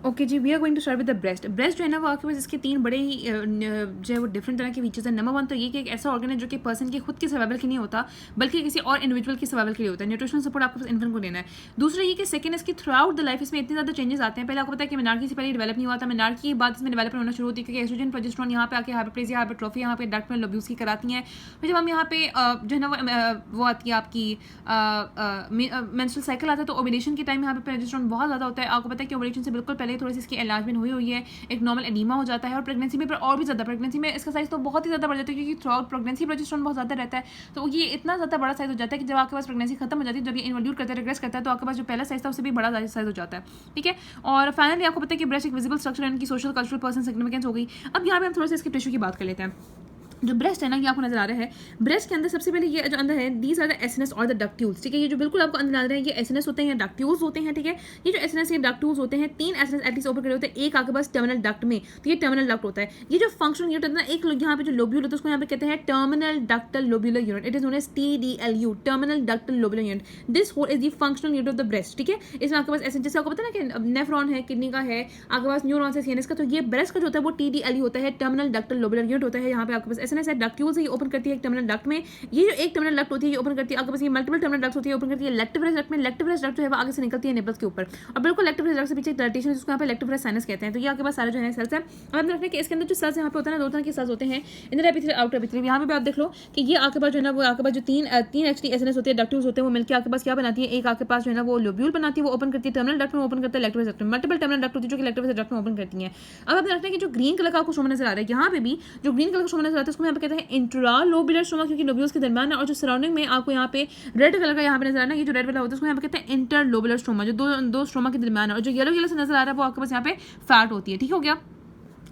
Okay जी, we are going to start with the breast. Breast जो है ना वो आपके पास इसके तीन बड़े ही जो है वो डिफरेंट तरह के फीचर्स हैं। नंबर वन तो ये कि एक ऐसा ऑर्गन है जो कि पर्सन की खुद की सर्वाइवल के नहीं होता, बल्कि किसी और इंडिविजुअल की सर्वाइवल के लिए होता है। न्यूट्रिशनल सपोर्ट आपको बस इन्फेंट को देना है। दूसरा ये कि सेकंड इसकी थ्रू आउट द लाइफ इसमें इतने ज़्यादा चेंजेस आते हैं। पहले आपको पता है कि मेनार्की से पहले डेवलप नहीं हुआ था, मेनार्की की बात इसमें डेवलप होना शुरू होती है क्योंकि एस्ट्रोजन प्रोजेस्टेरोन यहाँ पे आके हाइपरप्लेजिया हाइपरट्रोफी यहाँ पे डक्ट में लोब्यूल्स की कराती हैं। फिर जब हम यहाँ पे जो है ना वो आती है आपकी मेंस्ट्रुअल साइकिल आता है तो ओव्यूलेशन के टाइम यहाँ पे प्रोजेस्टेरोन बहुत ज़्यादा होता है। आपको पता है कि ओव्यूलेशन से बिल्कुल पहले थोड़ी सी इसकी एनलार्जमेंट हुई है, एक नॉर्मल एनीमा हो जाता है और प्रेगनेंसी में और भी ज़्यादा, प्रेगनेंसी में इसका साइज तो बहुत ही ज़्यादा बढ़ जाता है क्योंकि थ्रू आउट प्रेगनेंसी प्रोजेस्टेरोन बहुत ज़्यादा रहता है। तो ये इतना ज़्यादा बड़ा साइज हो जाता है कि जब आपके पास प्रेगनेंसी खत्म हो जाती है, जब ये इन्वॉल्यूट करता है, रिग्रेस करता है, तो आपके पास जो पहला साइज था उससे भी बड़ा साइज हो जाता है। ठीक है, और फाइनली आपको पता है कि ब्रेस्ट एक विजिबल स्ट्रक्चर है, इनकी सोशल कल्चरल पर्सन सिग्निफिकेंस हो गई। अब यहाँ पे हम थोड़ा सा इसके टिश्यू की बात कर लेते हैं। जो ब्रेस्ट है ना, ये आपको नजर आ रहा है, ब्रेस्ट के अंदर सबसे पहले ये जो अंदर है, दीज आर द एसएनएस और द डक्ट्यूल्स। ठीक है, ये जो बिल्कुल आपको अंदर नजर आ रहे हैं ये एसएनएस होते हैं, डक्ट्यूल्स होते हैं। ठीक है, ये जो एसएनएस या डक्ट्यूल्स होते हैं, तीन एसएनएस एटलीस्ट ओपन करे होते हैं, एक आपके पास टर्मिनल डक्ट में, तो ये टर्मिनल डक्ट होता है। ये जो फंक्शनल यूनिट होता है ना, एक यहाँ पे जो लोब्यूल होता है उसको यहाँ पे कहते हैं terminal ductal lobular unit. It is known as TDLU, terminal ductal lobular unit. This whole is the functional unit of the breast. ठीक है, इसमें आपके पास एसएनएस, जैसे आपको पता है ना कि नेफ्रॉन है, किडनी का है, आपके पास न्यूरॉन्स है सीएनएस का, तो ये ब्रेस्ट का जो होता है वो TDLU होता है, टर्मिनल डक्टल लोब्यूलर यूनिट होता है। यहाँ पे आपके पास एसएनएस है, डक्ट्यूल्स ओपन करती है एक टर्मिनल डक्ट में। ये जो एक टर्मिनल डक्ट होती है ये ओपन करती है, आपके पास ये मल्टीपल टर्मिनल डक्ट होती है, ओपन करती है लेक्टिवरस डक्ट में। लेक्टिवरस डक्ट जो है वो आगे से निकलती है निपल्स के ऊपर, और बिल्कुल लेक्टिवरस डक्ट से पीछे डायलेटेशन जिसको यहाँ पे लेक्टिवरस साइनस कहते हैं। तो ये आपके पास सारे जो है सेल्स है। अब हम देखते हैं कि इसके अंदर जो सेल्स यहाँ पे होता है ना, दो तरह के सेल्स होते हैं, इनर एपिथेलियम आउटर एपिथेलियम। यहाँ पे आप देख लो कि ये आपके पास जो है ना वो आपके पास जो तीन एक्चुअली एसएनएस होते हैं, डक्ट्यूल्स होते हैं, वो मिलकर आपके पास क्या बनाती है, एक आपके पास जो है ना वो लोब्यूल बनाती है, वो ओपन करती है टर्मिनल डक्ट में, ओपन करता है लेक्टिवरस डक्ट में। मल्टीपल टर्मिनल डक्ट होती है जो कि लेक्टिवरस डक्ट में ओपन करती है। अब आप देखते हैं कि जो ग्रीन कलर का आपको शोमा नजर आ रहा है, यहाँ पे भी जो ग्रीन कलर का शोमा नजर आता है उसको यहाँ पे कहते हैं इंट्रालोब्यूलर शोमा, क्योंकि लोब्यूल्स के दरमियान है। और जो सराउंडिंग में आपको यहाँ पे रेड कलर का यहाँ पे नजर आ रहा है, ये जो रेड वाला होता है उसको यहाँ पे कहते हैं इंटरलोबुलर स्ट्रोमा, जो दो स्ट्रोमा के दरमियान है। और जो येलो से नजर आ रहा है वो आपके पास यहाँ पे फैट होती है। ठीक हो गया,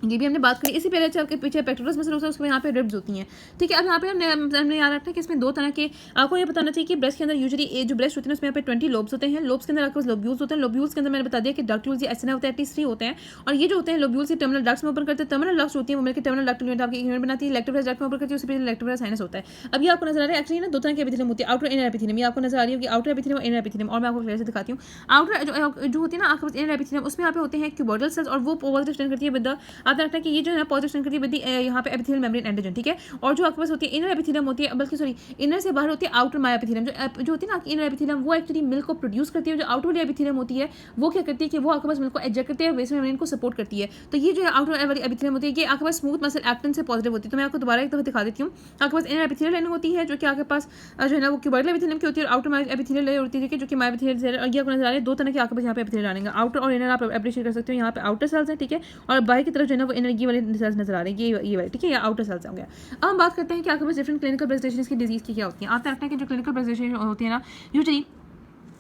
ये भी हमने बात करी। इससे पहले आपके पीछे पेक्टोरस मसल होता है, उसमें यहाँ पे रिब्स होती हैं। ठीक है, अब यहाँ पे हमने याद रखना है कि इसमें दो तरह के, आपको ये बताना चाहिए कि ब्रेस्ट के अंदर यूजुअली जो ब्रेस्ट होती है उसमें यहाँ पे 20 लोब्स होते हैं। लोब्स के अंदर आपके पास लोब्यूल्स होते हैं। लोब्यूल्स के अंदर मैंने बता दिया कि डक्ट्यूल्स या एसएनएस होते हैं, एटलीस्ट 3 होते हैं। और ये जो होते हैं लोब्यूल्स ये टर्मिनल डक्ट्स में ओपन करते हैं। टर्मिनल डक्ट्स होती है वो मिलकर टर्मिनल डक्ट यूनिट आपकी यूनिट बनाती है, लेक्टिवरस डक्ट में ओपन करती है, उससे पहले लेक्टिवरस साइनस होता है। अब ये आपको नजर आ रहा है एक्चुअली ना दो तरह के एपिथेलियम होती है, आउटर इनर एपिथेलियम। ये आपको नजर आ रही है कि आउटर एपिथेलियम और इनर एपिथेलियम, और मैं आपको क्लियर से दिखाती हूँ। आउटर जो होती है ना आपके पास इनर एपिथेलियम, उसमें यहाँ पे होते हैं क्यूबोइडल सेल्स, और वो पॉजिटिव स्टैंड करती है विद द, आप देखते हैं कि ये जो है पॉजिटिव स्टैंड करती है यहाँ पे एपिथेलियल मेम्ब्रेन एंटीजन। ठीक है, और जो आपके पास होती है इनर एपिथेलियम होती है, बल्कि सॉरी इनर से बाहर होती है आउटर माया एपिथेलियम। जो होती है ना इनर एपिथेलियम वो एक्चुअली मिल्क को प्रोड्यूस करती है। जो आउटर वाली एपिथेलियम होती है वो क्या करती है कि वो आपके पास मिल्क को एजेक्ट करती है, बेसमेंट मेम्ब्रेन को सपोर्ट करती है। तो ये जो आउटर वाली एपिथेलियम होती है ये आपके पास स्मूथ मसल एक्टिन से पॉजिटिव होती है। तो मैं आपको दोबारा एक दफा दिखा देती हूँ। आपके पास इनर एपिथेलियल लाइन होती है जो कि आपके पास जो है ना वो क्यूबोइडल एपिथेलियम की होती है, और आउटर माया एपिथेलियल लाइन होती है जो कि माया एपिथेलियल। और ये आपको नजर आ रहा है दो तरह के आपके पास यहाँ पे एपिथेलियल आएंगे, आउटर और इनर। आप अप्रिशिएट कर सकते हो, यहाँ पे आउटर सेल्स है। ठीक है, और बाहर की तरफ जो है ना वो इनर वाले सेल्स नजर आ रहे हैं, ये वाले। ठीक है, या आउटर सेल्स होंगे। अब हम बात करते हैं कि आपके पास डिफरेंट क्लिनिकल प्रेजेंटेशन की डिजीज की क्या होती है। आप देखते हैं कि जो क्लिनिकल प्रेजेंटेशन होती है ना यूजुअली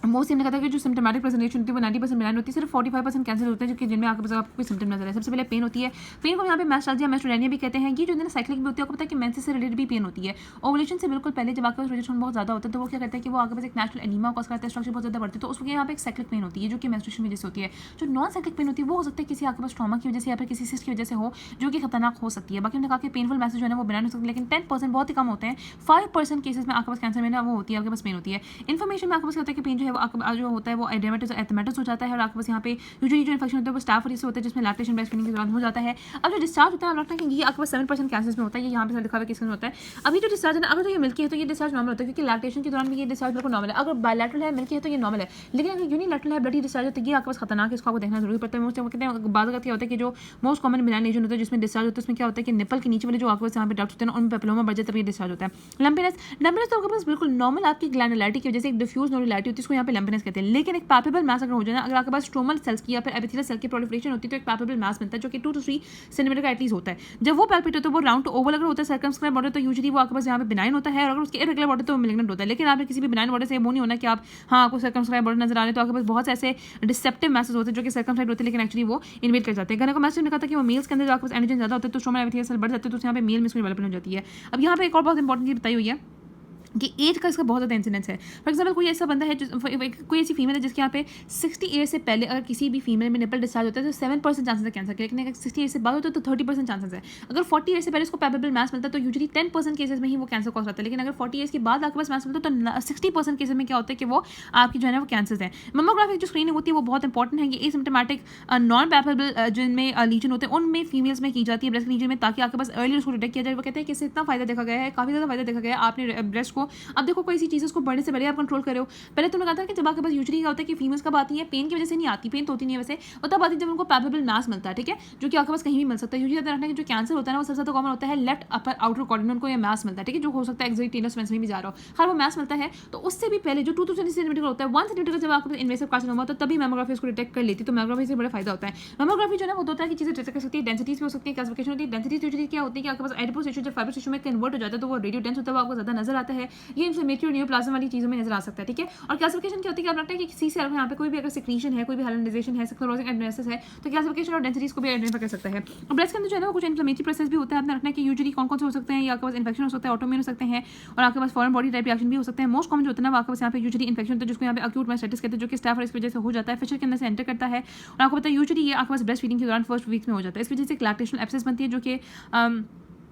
मोस्ट हमने कहा था कि जो सिम्टोमेटिक प्रेजेंटेशन होती है वो 90% बिनाइन होती है, सिर्फ 45% कैंसर होते हैं जो कि जिनमें आपके पास आपको कोई सिम्टम नजर है। सबसे पहले पेन होती है, पेन को यहाँ पे मैस्टैल्जिया मैस्टोडेनिया भी कहते हैं। ये जो साइक्लिक भी होती है, आपको पता है कि मेंसेस से रिलेटेड भी पेन होती है। ओवुलेशन से बिल्कुल पहले जब आपके पास प्रोजेक्शन बहुत ज़्यादा होता है तो वो क्या करता है कि वो आपके पास एक नेचुरल एनीमा कॉज करता है, स्ट्रक्चर बहुत ज़्यादा बढ़ती है, तो उसको यहाँ पे एक साइक्लिक पेन होती है जो कि मेंस्ट्रुएशन की वजह से होती है। जो नॉन साइक्लिक पेन होती है वो हो सकता है किसी आपके पास ट्रॉमा की वजह से या फिर किसी सिस्ट की वजह से हो, जो कि खतरनाक हो सकती है। बाकी हमने कहा कि पेनफुल मैसेज जो है ना वो बिनाइन हो सकती है, लेकिन 10% बहुत ही कम होते हैं। 5% केसेस में आपके पास कैंसर में ना वो होती है, आपके पास पेन होती है। इन्फॉर्मेशन में आपके पास होता है कि पेन जो है वो जो होता है वो एडेमेटस हो जाता है, और आपके पास यहाँ पे यूजुअली जो इन्फेक्शन होता है वो स्टाफ से होता है जिसमें लैक्टेशन ब्रेस्ट फीडिंग के दौरान हो जाता है। अब जो डिस्चार्ज होता है आप रखना कि ये आपके पास 7% कैंसर्स में होता है, ये यहाँ पे लिखा हुआ किसमें होता है। अभी जो डिस्चार्ज है ना, अगर तो ये मिल्की है तो ये डिस्चार्ज नॉर्मल होता है, क्योंकि लैक्टेशन के दौरान भी ये डिस्चार्ज बिल्कुल नॉर्मल है। अगर बायलैटरल है मिल्की है तो ये नॉर्मल है, लेकिन अगर यूनिलैटरल है ब्लडी डिस्चार्ज है तो ये आपके पास खतरनाक है, इसको आपको देखना जरूरी पड़ता है। मोस्ट कहते हैं बात करते होता है कि जो मोस्ट कॉमन बिनाइन लीजन होता है जिसमें डिस्चार्ज होता है उसमें क्या होता है कि निपल के नीचे वाले जो आपके पास यहाँ पे डक्ट्स होते हैं उनमें पेपिलोमा बढ़ जाता है, तब ये डिस्चार्ज होता है। लंपिनेस तो आपके पास बिल्कुल नॉर्मल आपकी ग्लैंडुलैरिटी की वजह से एक डिफ्यूज नोडुलैरिटी होती है, इसको यहाँ पे लंपिनेस कहते हैं। लेकिन एक पैपेबल मैस अगर हो जाए ना, अगर आपके पास स्ट्रोमल सेल्स की या फिर एपिथेलियल सेल की प्रोलिफरेशन होती है तो एक पैपेबल मैस बनता है जो कि 2 to 3 सेंटीमीटर का एटलीस्ट होता है। जब वो पैल्पेट होता है वो राउंड टू ओवल अगर होता है सर्कमस्क्राइब बॉर्डर तो यूजुअली वो आपके पास यहाँ पे बिनाइन होता है, और अगर उसके इरेगुलर बॉर्डर तो मेलिग्नेंट होता है। लेकिन आपने किसी भी बिनाइन बॉर्डर से वो नहीं होना कि आप हाँ आपको सर्कमस्क्राइब बॉर्डर नजर आ रहे हैं, तो आपके पास बहुत से ऐसे डिसेप्टिव मैसेज होते हैं जो कि सर्कमस्क्राइब होते हैं लेकिन एक्चुअली वो इन्वेट कर जाते हैं। गने को मैसेज में कहा था कि वो मेल्स के अंदर जो आपके पास एंटीजन ज्यादा होता है तो स्ट्रोमल एपिथेलियल सेल बढ़ जाते हैं, तो यहाँ पे मेल में इसको डेवलपमेंट हो जाती है। अब यहाँ पे एक और बहुत इंपॉर्टेंट चीज बताई हुई है कि एज का इसका बहुत ज़्यादा इंसिडेंस है। फॉर एग्जाम्पल कोई ऐसा बंदा है कोई ऐसी फीमेल है जिसके यहाँ पे 60 ईयर से पहले अगर किसी भी फीमेल में निपल डिस्चार्ज होता है तो 7% चांसेस है कैंसर के, लेकिन अगर 60 ईयर से बाद होता है तो 30% चांसेस है। अगर 40 ईयर से पहले उसको पैपेबल मास मिलता है तो यूजुअली 10% केसेस में ही वो कैंसर कॉज करता है, लेकिन अगर 40 ईयर्स के बाद आपके पास मास मिलता है तो 60% केसेस में क्या होता है कि वो आपकी जो है ना वो कैंसर है। मेमोग्राफी जो स्क्रीनिंग होती है वो बहुत इंपॉर्टेंट है। ये एसिम्प्टोमेटिक नॉन पैपेबल जिनमें लीजन होते हैं उनमें फीमेल्स में की जाती है ब्रेस्ट रीजन में, ताकि आपके पास अर्ली उसको डिटेक्ट किया जाए। वो कहते हैं कि इससे इतना फायदा देखा गया है, काफ़ी ज़्यादा फायदा देखा गया है आपने ब्रेस्ट को। अब देखो कोई चीज़ उसको बढ़ने से पहले आप कंट्रोल करो। पहले तुमने कहा था कि जब आपके पास यूजुअली क्या होता है कि फीमेल्स कब आती है, पेन की वजह से नहीं आती, पेन तो होती नहीं है वैसे, और तब आती है जब उनको पैपेबल मास मिलता है, ठीक है, जो कि आपके पास कहीं भी मिल सकता है। यूजुअली रखना कि जो कैंसर होता है ना वो सबसे ज़्यादा कॉमन होता है लेफ्ट अपर आउटर कॉर्डर में, उनको ये मास मिलता है, ठीक है, जो हो सकता है एक्सोटिनस में भी जा रहा हो, हर वो मास मिलता है। तो उससे भी पहले जो 2 to 3 सेंटीमीटर होता है, 1 सेंटीमीटर जब आपके पास इन्वेसिव कार्सिनोमा होता है तभी मैमोग्राफी उसको डिटेक्ट कर लेती है। तो मैमोग्राफी से बड़ा फायदा होता है। मैमोग्राफी जो है वो होता है कि चीज़ें डिटेक्ट कर सकती है, डेंसिटीज भी हो सकती है, क्लासिफिकेशन होती है। डेंसिटीज यूजुअली क्या होती है कि आपके पास एडिपोस टिश्यू जब फाइब्रोस टिश्यू में कन्वर्ट हो जाता है तो वो रेडियो डेंस होता है, वो आपको ज़्यादा नजर आता है। ये इन्फ्लेमेटरी और न्यूरोप्लाज्म वाली चीज़ों में नजर आ सकता है, ठीक है। और क्लासिफिकेशन क्या होती है कि आप लगता है कि किसी से यहाँ पे कोई भी अगर सिक्रीशन है, कोई भी हाइलाइजेशन है, स्क्लेरोसिस एडेनोसिस है, तो क्लासिफिकेशन और डेंसिटीज को भी आइडेंटिफाई कर सकता है। और ब्रेस्ट के अंदर जो है ना कुछ इन्फ्लेमेटरी प्रोसेस भी होता है। आपने रखना है कि यूजुअली कौन कौन से हो सकते हैं, या आपके पास इन्फेक्शन हो सकता है, ऑटोइम्यून हो सकते हैं, और आपके पास फॉरेन बॉडी टाइप रिएक्शन भी हो सकते हैं। मोस्ट कॉमन जो होता है ना आपके पास यहाँ पे यूजुअली इन्फेक्शन होता है, जिसको यहाँ पे अक्यूट मास्टाइटिस कहते हैं, जो कि स्टाफ और इसकी वजह से हो जाता है, फिशर के अंदर से एंटर करता है। और आपको पता है यूजुअली ये आपके पास ब्रेस्ट फीडिंग के दौरान फर्स्ट वीक में हो जाता है। इस वजह से लैक्टेशनल एब्सेस बनती है, जो कि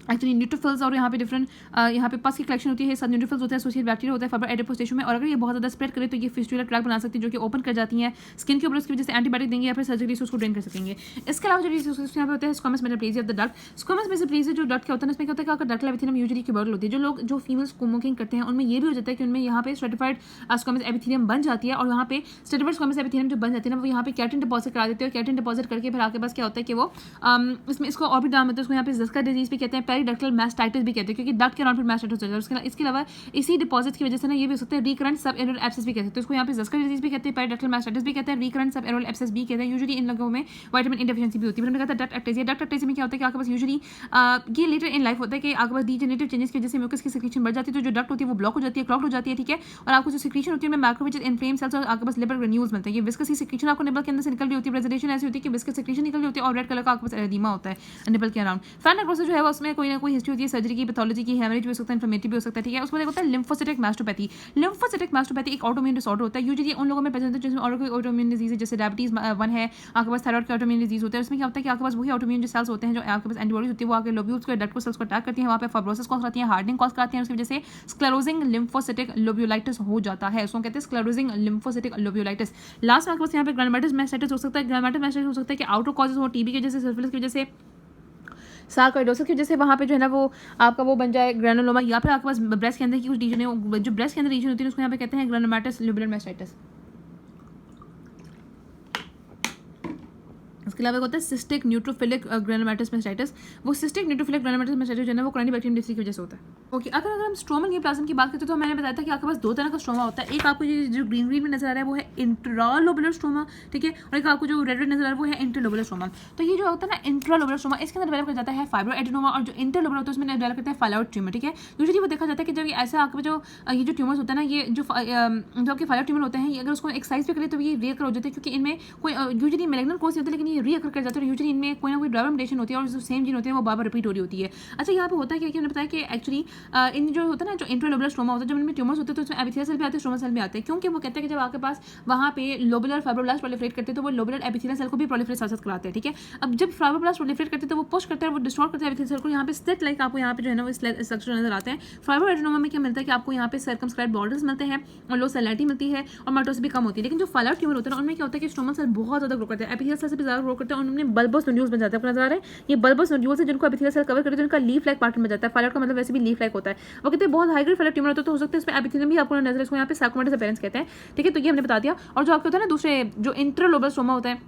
एक्चुअली न्यूट्रोफिल्स और यहाँ पे डिफरेंट यहाँ पे पस की कलेक्शन होती है, सब न्यूट्रोफिल्स होते हैं, एसोसिएटेड बैक्टीरिया होता है फाइबर एडिपोस टिश्यू में, और अगर ये बहुत ज़्यादा स्प्रेड करे तो ये फिस्टुलर ट्रैक बना सकती है, जो कि ओपन कर जाती है स्किन के ऊपर, उसकी वजह से एंटीबायोटिक देंगे या फिर सर्जरी से उसको ड्रेन कर सकेंगे। इसके अलावा जो यहाँ पे होता है squamous metaplasia of the duct. Squamous metaplasia जो डक्ट क्या होता है उसमें क्या होता है कि डक्टल एपिथेलियम यूजुअली क्यूबर्कल होती है। जो लोग जो फीमेल्स स्मोकिंग करते हैं उनमें ये भी हो जाता है कि उनमें यहाँ पे स्ट्रेटिफाइड स्क्वामस एपिथेलियम बन जाती है, और यहाँ पे स्ट्रेटिफाइड स्क्वामस एपिथेलियम जो बन जाती है ना वो यहाँ पे केराटिन डिपॉजिट करा देते हैं, और केराटिन डिपॉजिट करके फिर आपके पास क्या होता है कि वो इसमें इसको और भी नाम होता है, उसको यहाँ पे ज़स्का डिजीज भी कहते हैं, पेरिडक्टल मास्टाइटिस भी कहते हैं, क्योंकि डक्ट के अराउंड फिर मास्टाइटिस हो जाता है। इसके अलावा इसी डिपॉजिट की वजह से ना ये भी हो सकता है रिकरेंट सब एनुअल एब्सेस भी कहते हैं, तो इसको यहाँ पे ज़स्का डिजीज भी कहते हैं, पेरिडक्टल मास्टाइटिस भी कहते हैं, रिकरेंट सब एनुअल एब्सेस भी कहते हैं। यूजुअली इन लोगों में विटामिन ई डेफिशिएंसी भी होती है। फिर हमने कहा था डक्ट एक्टेजिया। डक्ट एक्टेजिया में क्या होता है कि आपके पास यूजुअली ये लेटर इन लाइफ होता है कि आपके पास डीजेनरेटिव चेंजेस की वजह से म्यूकस की सिक्रीशन बढ़ जाती है, तो जो डक्ट होती है वो ब्लॉक हो जाती है, क्लॉग्ड हो जाती है, ठीक है। और आपको जो सिक्रीशन होती है मैक्रोफेजेस इन्फ्लेम सेल्स और आपके पास लिवर ग्रेन्यूल्स मिलते हैं। ये विस्कस सिक्रीशन आपको निपल के अंदर से निकल रही होती है, प्रेजेंटेशन ऐसी होती है कि विस्कस सिक्रीशन निकल रही होती है और रेड कलर का आपके पास एडिमा होता है निपल के अराउंड। फैन नेक्रोसिस जो है उसमें कोई ना कोई हिस्ट्री होती है, सर्जरी की, पैथोलॉजी की, हेमरेज भी हो सकता है, इन्फ्लेमेटरी भी हो सकता है, ठीक है। उसमें होता है लिम्फोसिटिक मास्टोपैथी। लिम्फोसिटिक मास्टोपैथी एक ऑटोइम्यून डिसऑर्डर होता है, यूजुअली उन लोगों में प्रेजेंट होता है जिसमें और कोई ऑटोइम्यून डिजीज है, जैसे डायबिटीज 1 है, आपके पास थायराइड का ऑटोइम्यून डिजीज होता है। उसमें क्या होता है कि आपके पास वही ऑटोइम्यून जो सेल्स होते हैं जो आपके पास एंटीबॉडीज होती है वो आपके लोब्यूल्स को डक्ट को सेल्स को अटैक करती हैं, वहाँ पे फाइब्रोसिस कॉज करती हैं, हार्डनिंग कॉज करती हैं, उसकी वजह से स्क्लेरोजिंग लिम्फोसिटिक लोब्यूलाइटिस हो जाता है, उसको कहते हैं स्क्लेरोजिंग लिम्फोसिटिक लोब्यूलाइटिस। लास्ट में आपके पास यहाँ पे ग्रानुलोमेटस मास्टाइटिस हो सकता है। ग्रानुलोमेटस मास्टाइटिस हो सकता है कि आउटर कॉजेज हो, टीबी की वजह से, सिफिलिस की वजह से, सार्कोइडोसिस की वजह से वहाँ पे जो है ना वो आपका वो बन जाए ग्रेनुलोमा, या फिर आपके पास ब्रेस्ट के अंदर की कुछ रीजन है, जो ब्रेस्ट के अंदर रीजन होती है उसको यहाँ पे कहते हैं ग्रानुलोमेटस लोब्यूलर मास्टाइटिस। इसके अलावा होता है सिस्टिक न्यूट्रोफिलिक ग्रेनुलोमेटस मास्टाइटिस। वो सिस्टिक न्यूट्रोफिलिक ग्रेनुलोमेटस मास्टाइटिस जो है ना वो क्रोनिक बैक्टीरियम डिसीज की वजह से होता है। ओके, अगर हम स्ट्रोमल नियोप्लाज्म की बात करते हैं तो मैंने बताया था कि आपके पास 2 तरह का स्ट्रोमा होता है। एक आपको जो ग्रीन ग्रीन में नजर आ रहा है वो है इंट्रालोबुलर स्ट्रोमा, ठीक है, और एक आपको जो रेड रेड नजर आ रहा है वो है इंटरलोबुलर स्ट्रोमा। तो ये जो होता है ना इंट्रालोबुलर स्ट्रोमा, इसके अंदर डेवलप कर जाता है फाइब्रो एडेनोमा, और जो इंटरलोबुलर होता है उसमें डेवलप करता है फाइलाइड ट्यूमर, ठीक है। यूजुअली वो देखा जाता है कि जब ऐसा आपके जो ये ट्यूमर्स होता है ना, ये जो आपके फाइलाइड ट्यूमर होते हैं, अगर उसको एक्सरसाइज भी करें तो ये रीअकर हो जाते हैं, क्योंकि इनमें कोई यूजुअली मैलिग्नेंट कोर्स नहीं होता, लेकिन ये रीअकर कर जाते हैं। यूजुअली इनमें कोई ना कोई ड्राइवर म्यूटेशन होती है और जो सेम जीन होते हैं वो बार बार रिपीट हो रही होती है। अच्छा, यहाँ पे होता है कि हमने बताया कि एक्चुअली इन जो होता है ना जो इंट्रालोबुलर स्ट्रोमा होता है, जब इनमें ट्यूमर्स होते हैं तो उसमें एपिथेलियल सेल भी आते हैं, स्ट्रोमा सेल भी आते हैं, क्योंकि वो कहते हैं कि जब आपके पास वहाँ पे लोबुलर फाइब्रोब्लास्ट प्रोलिफरेट करते हैं तो वो लोबुलर एपिथेलियल सेल को भी प्रोलिफरेट साथ साथ कराते हैं, ठीक है। अब जब फाइब्रोब्लास्ट प्रोलिफरेट करते हैं तो वो पुश करते हैं, वो डिस्ट्रॉय करते हैं एपिथेलियल सेल को। यहाँ पे स्टेट लाइक आपको यहाँ पे जो है ना वो स्ट्रक्चर नजर आते हैं। फाइब्रो एडेनोमा में क्या मिलता है कि आपको यहाँ पे सर्कमस्क्राइब्ड बॉर्डर्स मिलते हैं और लो सैलिनिटी मिलती है और माइटोसिस भी कम होती है। लेकिन जो फाइलाइड ट्यूमर होता है उनमें क्या होता है कि स्ट्रोमल सेल बहुत ज़्यादा ग्रो करते हैं, एपिथेलियल सेल से भी ज़्यादा ग्रो करते हैं, और उनमें बल्बस नोड्यूल्स बन जाते हैं। आपको नजर आ रहा है ये बल्बस नोड्यूल्स है जिनको एपिथेलियल सेल कवर करते हैं, उनका लीफ लाइक पैटर्न बन जाता है। फाइलाइड का मतलब वैसे भी लीफ लाइक होता है। वो कहते हैं बहुत हाई ग्रेड फाइलाइड ट्यूमर होता है तो हो सकता है इसमें एपिथेलियम भी आपको नजर, इसको यहाँ पे सार्कोमेटस अपीयरेंस कहते हैं, ठीक है। तो ये हमने बता दिया। और जो आपको होता है ना दूसरे जो इंट्रालोबुलर स्ट्रोमा होता है,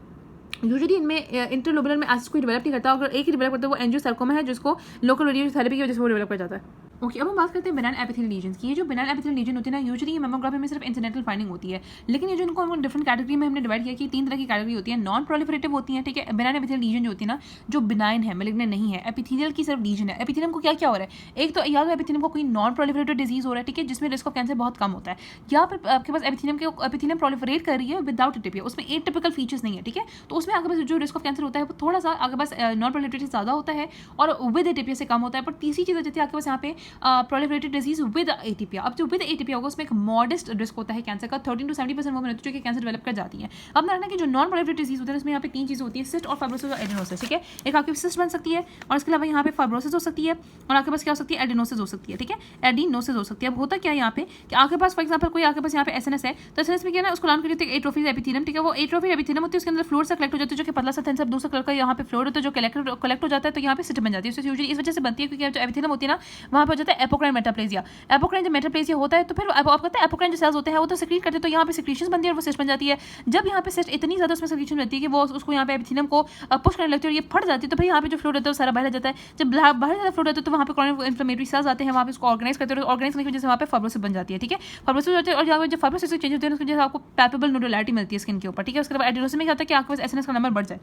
यूजुअली इनमें इंटरलोबुलर में एसिड कोई डेवलप नहीं करता, अगर एक ही डेवलप करता है वो एंजियोसार्कोमा है, जिसको लोकल रेडियोथेरेपी की वजह से वो डेवलप कर जाता है। ओके, अब हम बात करते हैं बेनाइन एपिथेलियल लीजन्स की। ये जो बेनाइन एपिथेलियल लीजन होती है ना, यूजुअली मैमोग्राफी में सिर्फ इंसिडेंटल फाइंडिंग होती है, लेकिन ये जो इनको हम डिफरेंट कैटेगरी में हमने डिवाइड किया कि 3 तरह की कैटेगरी होती है। नॉन प्रोलिफरेटिव होती है, ठीक है। बेनाइन एपिथेलियल लीजन जो होती है ना, जो बिनाइन है, मैलिग्नेंट नहीं है, एपिथेलियल की सिर्फ लीजन है। एपिथेलियम को क्या क्या हो रहा है, एक तो या तो एपिथेलियम को कोई नॉन प्रोलिफरेटिव डिजीज हो रहा है, ठीक है, जिसमें रिस्क ऑफ कैंसर बहुत कम होता है, या फिर आपके पास एपिथेलियम प्रोलिफरेट कर रही है विदाउट एटिपिया, उसमें एटिपिकल फीचर्स नहीं है, ठीक है। तो उसमें आपके पास जो रिस्क ऑफ कैंसर होता है वो थोड़ा सा आपके पास नॉन प्रोलिफरेटिव ज़्यादा होता है और विद एटिपिया से कम होता है। पर तीसरी चीज़ होती है आपके पास यहाँ पे प्रोलिफरेटिव डिजीज विद एटीपी। अब जो विद एटीपी होगा उसमें एक मॉडेस्ट रिस्क होता है कैंसर का, 13 to 70% वुमेन होती है जो कि कैंसर डेवलप कर जाती है। अब देखना कि जो नॉन प्रोलिफरेटिव डिजीज होते हैं उसमें यहाँ पे 3 चीज़ें होती है, सिस्ट और फाइब्रोसिस और एडिनोसिस, ठीक है। एक आपकी सिस्ट बन सकती है और इसके अलावा यहाँ पे फाइब्रोसिस हो सकती है और आपके पास क्या हो सकती है, एडिनोसिस हो सकती है, ठीक है, एडिनोसिस हो सकती है। अब होता क्या है यहाँ पे कि आपके पास फॉर एग्जाम्पल कोई आपके पास यहाँ पे एसएनएस है, तो एसएनएस में क्या है ना, उसको नाम करते हैं एट्रोफिक एपिथेलियम, ठीक है। वो एट्रोफिक एपिथेलियम होती है, उसके अंदर फ्लूइड सा कलेक्ट हो जाता है जो कि पतला सा थिन सा दूसरा कलर का यहाँ पे फ्लूइड होता है जो कलेक्ट हो जाता है, तो यहाँ पे सिस्ट बन जाती है। यूजुअली इस वजह से बनती है क्योंकि जो एपिथेलियम होती है ना वहाँ पर हो जाता है एपोक्राइन मेटाप्लेजिया। एपोक्राइन जब मेटाप्लेजिया होता है तो फिर आप कहते हैं एपोक्राइन जो सेल्स होते हैं वो तो सिक्रीट करते हैं, तो यहाँ पे सिक्रीशंस बनती है और वो सिस्ट बन जाती है। जब यहाँ पे सिस्ट इतनी ज़्यादा उसमें सिक्रीशन रहती है कि वो उसको यहाँ पे एपिथेलियम को पुश करने लगती है और ये फट जाती है, तो फिर यहाँ पे जो फ्लूइड होता है वो सारा बाहर जाता है। जब बाहर ज़्यादा फ्लूइड होता है तो वहाँ पे क्रॉनिक इन्फ्लेमेटरी सेल्स आते हैं, वहाँ पे उसको ऑर्गेनाइज करते हैं और ऑर्गेनाइज करने की वजह से वहाँ पे फाइब्रोसिस बन जाती है, ठीक है। फाइब्रोसिस होती है और यहाँ जब फाइब्रोसिस चेंज होती है उसकी वजह से आपको पैपेबल नोडुलैरिटी मिलती है स्किन के ऊपर, ठीक है। उसके बाद एडिनोसिस में क्या होता है कि आपके पास एसएनएस का नंबर बढ़ जाए।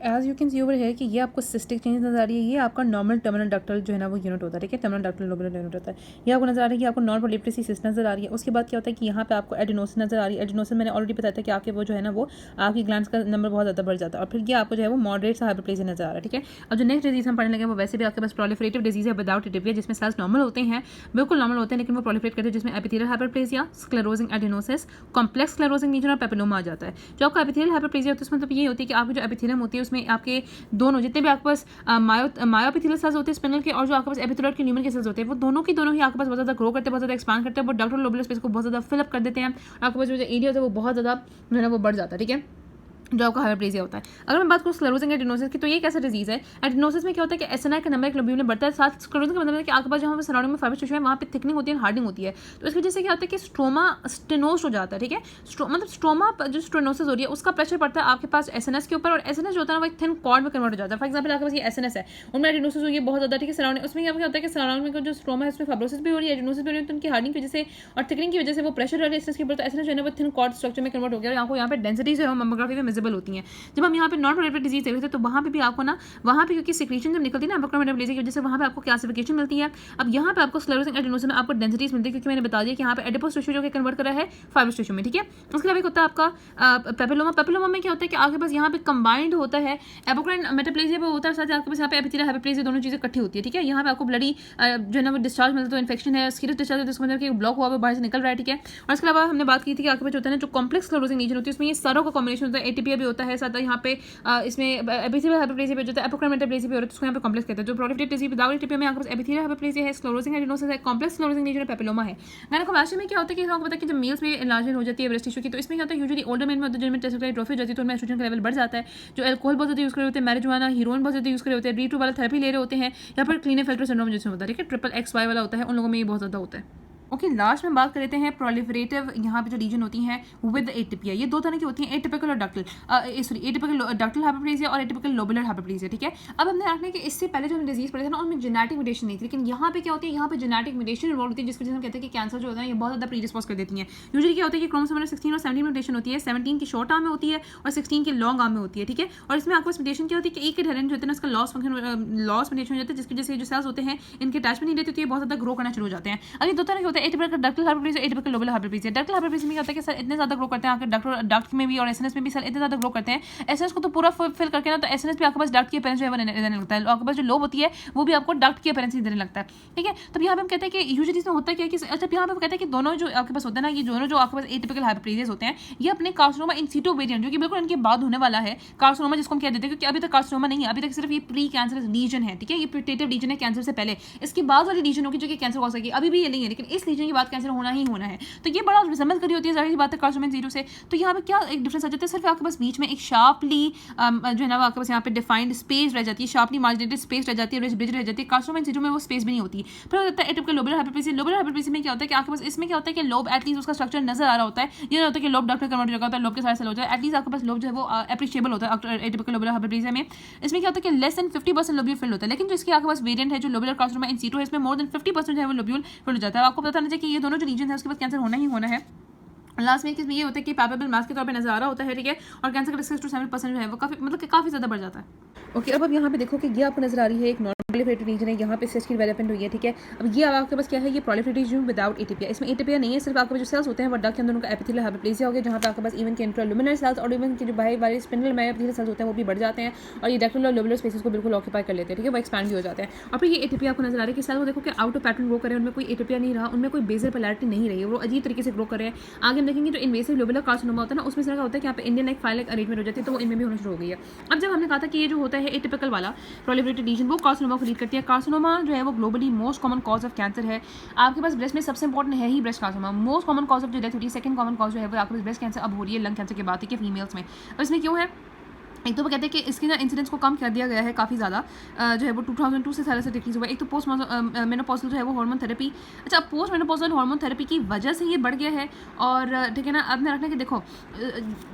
As you can see over है कि ये आपको सिस्टिक चेंज नजर आ रही है, ये आपका नॉर्मल टर्मिनल डक्टल जो है ना वो यूनिट होता है, ठीक है, टर्मिनल डक्टल लोबुलर यूनिट होता है। ये आपको नजर आ रहा है कि आपको नॉन प्रोलिफरेटिव सिस्ट नजर आ रही है। उसके बाद क्या होता है कि यहाँ पे आपको एडिनोसिस नजर आ रही है। एडिनोसिस मैंने ऑलरेडी बताया था कि आपके वो जो है ना वो आपकी ग्लैंड्स का नंबर बहुत ज़्यादा बढ़ जाता है और फिर ये आपको जो है वो मॉडरेट सा हाइपरप्लेजिया नजर आ रहा है, ठीक है। अब जो नेक्स्ट डिजीज हम पढ़ने लगे वो वैसे भी आपके पास प्रोलिफरेटिव डिजीज है विदाउट एटीपी, जिसमें सेल्स नॉर्मल होते हैं, बिल्कुल नॉर्मल होते हैं, लेकिन वो प्रोलिफरेट करते हैं, जिसमें epithelial hyperplasia, sclerosing adenosis, complex sclerosing lesion और पेपिलोमा आ जाता है। जो आपका एपिथेलियल हाइपरप्लेजिया होता है उसमें मतलब ये होती है कि आपकी जो एपिथेलियम होती है उसमें आपके दोनों जितने भी आपके पास मायोएपिथेलियल सेल्स होते हैं स्पिनल के और जो आपके पास एपिथेलियल के न्यूमन के सेल्स होते हैं वो दोनों ही आपके पास बहुत ज़्यादा ग्रो करते हैं, बहुत ज़्यादा एक्सपांड करते हैं, वो डक्टल लोबुलर स्पेस को बहुत ज़्यादा फिलअप कर देते हैं और आपके पास जो एरिया होता है वो बहुत ज़्यादा जो है ना वो बढ़ जाता है, ठीक है, जो आपका हाइपरप्लेजिया होता है। अगर मैं बात करूँ स्क्लेरोजिंग एडिनोसिस की, तो ये कैसा डिजीज है। एडिनोसिस में क्या होता है कि एसएनआई का नंबर एक लोब्यूल में बढ़ता है, साथ स्क्लेरोजिंग का मतलब है कि आपके पास जहाँ पे सराउंडिंग में फाइब्रस टिश्यू है वहाँ पे थिकनिंग होती है, हार्डनिंग होती है, तो इसकी वजह से क्या होता है कि स्ट्रोमा स्टेनोस हो जाता है, ठीक है। मतलब स्ट्रोमा जो स्टेनोसिस हो रही है उसका प्रेशर पड़ता है आपके पास एसएनएस के ऊपर और एसएनएस जो होता है ना वो एक थिन कॉर्ड में कन्वर्ट हो जाता है। फॉर एग्जाम्पल आपके पास ये एसएनएस है उनमें एडिनोसिस हुई है बहुत ज़्यादा, ठीक है, सराउंडिंग उसमें क्या होता है कि सराउंडिंग में जो स्ट्रोमा है उसमें फाइब्रोसिस भी हो रही है, एडिनोसिस भी हो रही है, तो उनकी हार्डनिंग की वजह से और थिकनिंग की वजह से वो प्रेशर रह रही है एसएनएस के ऊपर, तो एसएनएस जो है ना वो थिन कॉर्ड स्ट्रक्चर में कन्वर्ट हो गया और आपको यहाँ पे डेंसिटीज है मैमोग्राफी में विजिबल होती हैं। जब हम यहाँ पे नॉन प्रोलिफरेटिव डिजीज देख रहे थे तो वहाँ पे भी आपको ना वहाँ पे क्योंकि सिक्रीशन जब निकलती है ना एपोक्राइन मेटाप्लेजिया की वजह से वहाँ पे आपको क्लासिफिकेशन मिलती है। अब यहाँ पे आपको स्क्लेरोजिंग एडिनोसिस में आपको डेंसिटीज मिलती है क्योंकि मैंने बता दिया कि यहाँ पे एडिपोस टिश्यू जो कि कन्वर्ट करा है फाइब्रस टिश्यू में, ठीक है। उसके अलावा एक होता है आपका पेपिलोमा। पेपिलोमा में क्या होता है कि आपके पास यहाँ पे कंबाइंड होता है एपोक्राइन मेटाप्लेजिया पे होता है, साथ आपके पास यहाँ पे एपिथेलियल हाइपरप्लेजिया दोनों चीज़ें इकट्ठी होती है, ठीक है। यहाँ पे आपको ब्लडी जो है ना वो डिस्चार्ज मिलता है, तो इन्फेक्शन है, सीरियस डिस्चार्ज है, जिसको मतलब कि ब्लॉक हुआ बाहर से निकल रहा है, ठीक है। और इसके अलावा हमने बात की थी कि आपके पास होता है जो कॉम्प्लेक्स स्क्लेरोजिंग लीजन होती है उसमें ये सारों का कॉम्बिनेशन होता है, एटीपी भी होता है, साथ यहाँ पे इसमें एपिथेलियल हाइपरप्लेजिया जो है एपोक्राइन मेटाप्लेजिया भी होता है, उसको यहाँ पे कॉम्प्लेक्स कहते हैं। जो प्रोलिफरेटिव डिजीज विदाउट एटीपी में आपके पास एपिथेलियल हाइपरप्लेजिया है, स्क्लेरोजिंग एडिनोसिस है, कॉम्प्लेक्स स्क्लेरोजिंग लीजन है, पेपिलोमा है। गायनेकोमास्टिया में क्या होता है कि आपको पता है कि जब मेल्स में एनलार्जमेंट हो जाती है ब्रेस्ट टिश्यू की, तो इसमें क्या होता है यूजुअली ओल्डर मेन में होता है जिनमें टेस्टोस्टेरोन ट्रॉफी हो जाती है तो उनमें एस्ट्रोजन का लेवल बढ़ जाता है। जो अल्कोहल बहुत ज़्यादा यूज़ कर रहे होते हैं, मैरिजुआना, हीरोइन बहुत ज़्यादा यूज़ कर रहे होते हैं, D2 वाला थेरेपी ले रहे होते हैं, या फिर क्लीनेफेल्टर सिंड्रोम जिसमें होता है, ठीक है, ट्रिपल XY वाला होता है, उन लोगों में ये बहुत ज़्यादा होता है। ओके, लास्ट में बात कर लेते हैं प्रोलिफरेटिव यहाँ पे जो रीजन होती हैं विद एटीपी, ये दो तरह की होती हैं, एटिपिकल और ductal, sorry atypical ductal hyperplasia और एटिपिकल लोबुलर हाइपरप्लेजिया, ठीक है। अब हमने देखा कि इससे पहले जो हमने डिजीज पढ़े थे ना उनमें जेनेटिक म्यूटेशन नहीं थी, लेकिन यहाँ पे क्या होती है, यहाँ पे जेनेटिक म्यूटेशन इन्वॉल्व होती है जिसकी वजह से हम कहते हैं कि कैंसर जो होता है ये बहुत ज़्यादा प्रीडिस्पोज कर देती हैं। यूजुअली क्या होता है कि क्रोमोसोम 16 और 17 म्यूटेशन होती है, 17 की शॉर्ट आर्म में होती है और 16 के लॉन्ग आर्म में होती है, ठीक है। और इसमें आपको म्यूटेशन क्या होती है कि एक एडेरेंट जो होता है ना उसका लॉस म्यूटेशन हो जाता है, जिसकी वजह से जो सेल्स होते हैं इनके अटैचमेंट नहीं रहती, तो ये बहुत ज़्यादा ग्रो करना शुरू हो जाते हैं। अब ये दो तरह के होते हैं, atypical ductal atypical lobular hyperplasia. Ductal hyperplasia में क्या होता है कि सर इतने ज़्यादा ग्रो करते हैं आपके डक्ट में भी और एसएनएस में भी सर इतने ज़्यादा ग्रो करते हैं, एसएनएस को तो पूरा फिल करके ना, तो एसएनएस भी आपके पास डक्ट की अपीयरेंस जो है देने लगता है, आपके पास जो लोब होती है वो भी आपको डक्ट की अपीयरेंस देने लगता है, ठीक है। तब यहाँ पे हम कहते हैं कि यूजुअली इसमें होता है कि जब यहाँ पे कहते हैं कि दोनों जो आपके पास होता है ना, ये दोनों जो आपके पास एटिपिकल हाइपरप्लेजिया होते हैं ये अपने कार्सिनोमा इन सीटो वेरिएंट जो कि बिल्कुल इनके बाद होने वाला है, कार्सिनोमा जिसको हम कह देते हैं, क्योंकि अभी तक कार्सिनोमा नहीं है, अभी तक सिर्फ ये प्री कैंसरस लीजन है, ठीक है, ये प्यूटेटिव लीजन है कैंसर से पहले, इसके बाद वाली लीजन होगी जो कि कैंसर हो सकेगी, अभी भी ये नहीं है, लेकिन इस लीजन के बाद कैंसर होना ही होना है, तो ये बड़ा रिजम्बल करी होती है जाहिर सी बात है कार्सिनोमा जीरो से। तो यहाँ पे क्या एक डिफरेंस आ जाता है, सिर्फ आपके पास बीच में एक शार्पली जो है ना आपके पास यहाँ पे डिफाइंड स्पेस रह जाती है, शार्पली मार्जिनेटेड स्पेस रह जाती है, ब्रिज रह जाती है, कार्सिनोमा जीरो में वो स्पेस भी नहीं होती। फिर होता है atypical lobular hyperplasia. Lobular hyperplasia में क्या होता है कि आपके पास इसमें क्या होता है कि लोब एटलीस्ट उसका स्ट्रक्चर नजर आ रहा होता है, ये नहीं होता कि लोब डक्ट में कन्वर्ट हो जाता है, लोब के सारे सेल होता है, एटलीस्ट आपके पास लोब जो है वो अप्रिशिएबल होता है एटिपिकल लोबुलर हाइपरप्लेजिया में। इसमें क्या होता है कि लेस देन 50% लोब्यूल फिल होता है, लेकिन जो इसके आपके पास वेरिएंट है जो लोबुलर कार्सिनोमा इन सीटो है इसमें मोर देन 50% जो है वो लोब्यूल फिल हो जाता है। आपको पता चाहिए कि ये दोनों जो रीजन है उसके बाद कैंसर होना ही होना है। लास्ट में इसमें ये होता है कि पैपेबल मास के तौर पे नजर आ रहा होता है, ठीक है, और कैंसर का रिस्क 7% जो है वो काफी ज़्यादा बढ़ जाता है। ओके, अब यहाँ पे देखो कि ये आपको नजर आ रही है एक प्रोलिफरेटेड रीजन है, यहाँ पे सेल्स की डेवलपमेंट हुई है, ठीक है। अब ये आपके पास क्या है, ये प्रोलिफरेटेड रीजन विदाउट एटीपीआई, इसमें एटीपीआई नहीं है, सिर्फ आपके जो सेल्स होते हैं वो डक्ट के अंदर उनका एपिथेलियल हाइपोप्लेसिया हो गया, जहाँ पे आपके पास इवन के इंट्राल्यूमिनल सेल्स और इवन के जो बाहर वाले स्पिंडल मायोएपिथेलियल सेल्स होते हैं वो भी बढ़ जाते हैं और ये डक्टल और लोबुलर स्पेसेस को बिल्कुल ऑक्यूपाई कर लेते हैं, ठीक है, वो एक्सपैंड भी हो जाते हैं। और फिर ये एटीपीआई आपको नजर आ रहा है कि सेल को देखो कि आउट ऑफ पैटर्न ग्रो करें, उनमें कोई एटीपीआई नहीं रहा, उनमें कोई बेसल पोलैरिटी नहीं रही है, वो अजीब तरीके से ग्रो कर रहे हैं। आगे हम देखेंगे जो इन्वेसिव लोबुलर कार्सिनोमा होता है ना, उसमें से होता है कि यहाँ पे इंडियन लाइक फाइल अरेंजमेंट हो जाती है, तो वो इनमें भी होना शुरू हो गई है। अब जब हमने कहा था कि ये जो होता है एटिपिकल वाला प्रोलिफरेटेड रीजन वो कार्सिनोमा को लीड करती है। कार्सिनोमा जो है वो globally most common cause of cancer है। आपके पास ब्रेस्ट में सबसे इंपॉर्टेंट है ही breast carcinoma, most common cause of जो डेथ होती है, सेकंड कॉमन कॉज जो है वो आपके पास ब्रेस्ट कैंसर अब हो रही है लंग कैंसर की बात है कि फीमेल्स में। और इसमें क्यों है, एक तो वो कहते हैं कि इसके ना इंसिडेंस को कम कर दिया गया है काफ़ी ज़्यादा, जो है वो 2002 से सारे से डिक्रीज हुआ है। एक तो पोस्ट मेनोपॉजल जो है वो हार्मोन थेरेपी, अच्छा पोस्ट मेनोपॉजल हार्मोन थेरेपी की वजह से ये बढ़ गया है। और ठीक है ना, अब मैं रखना कि देखो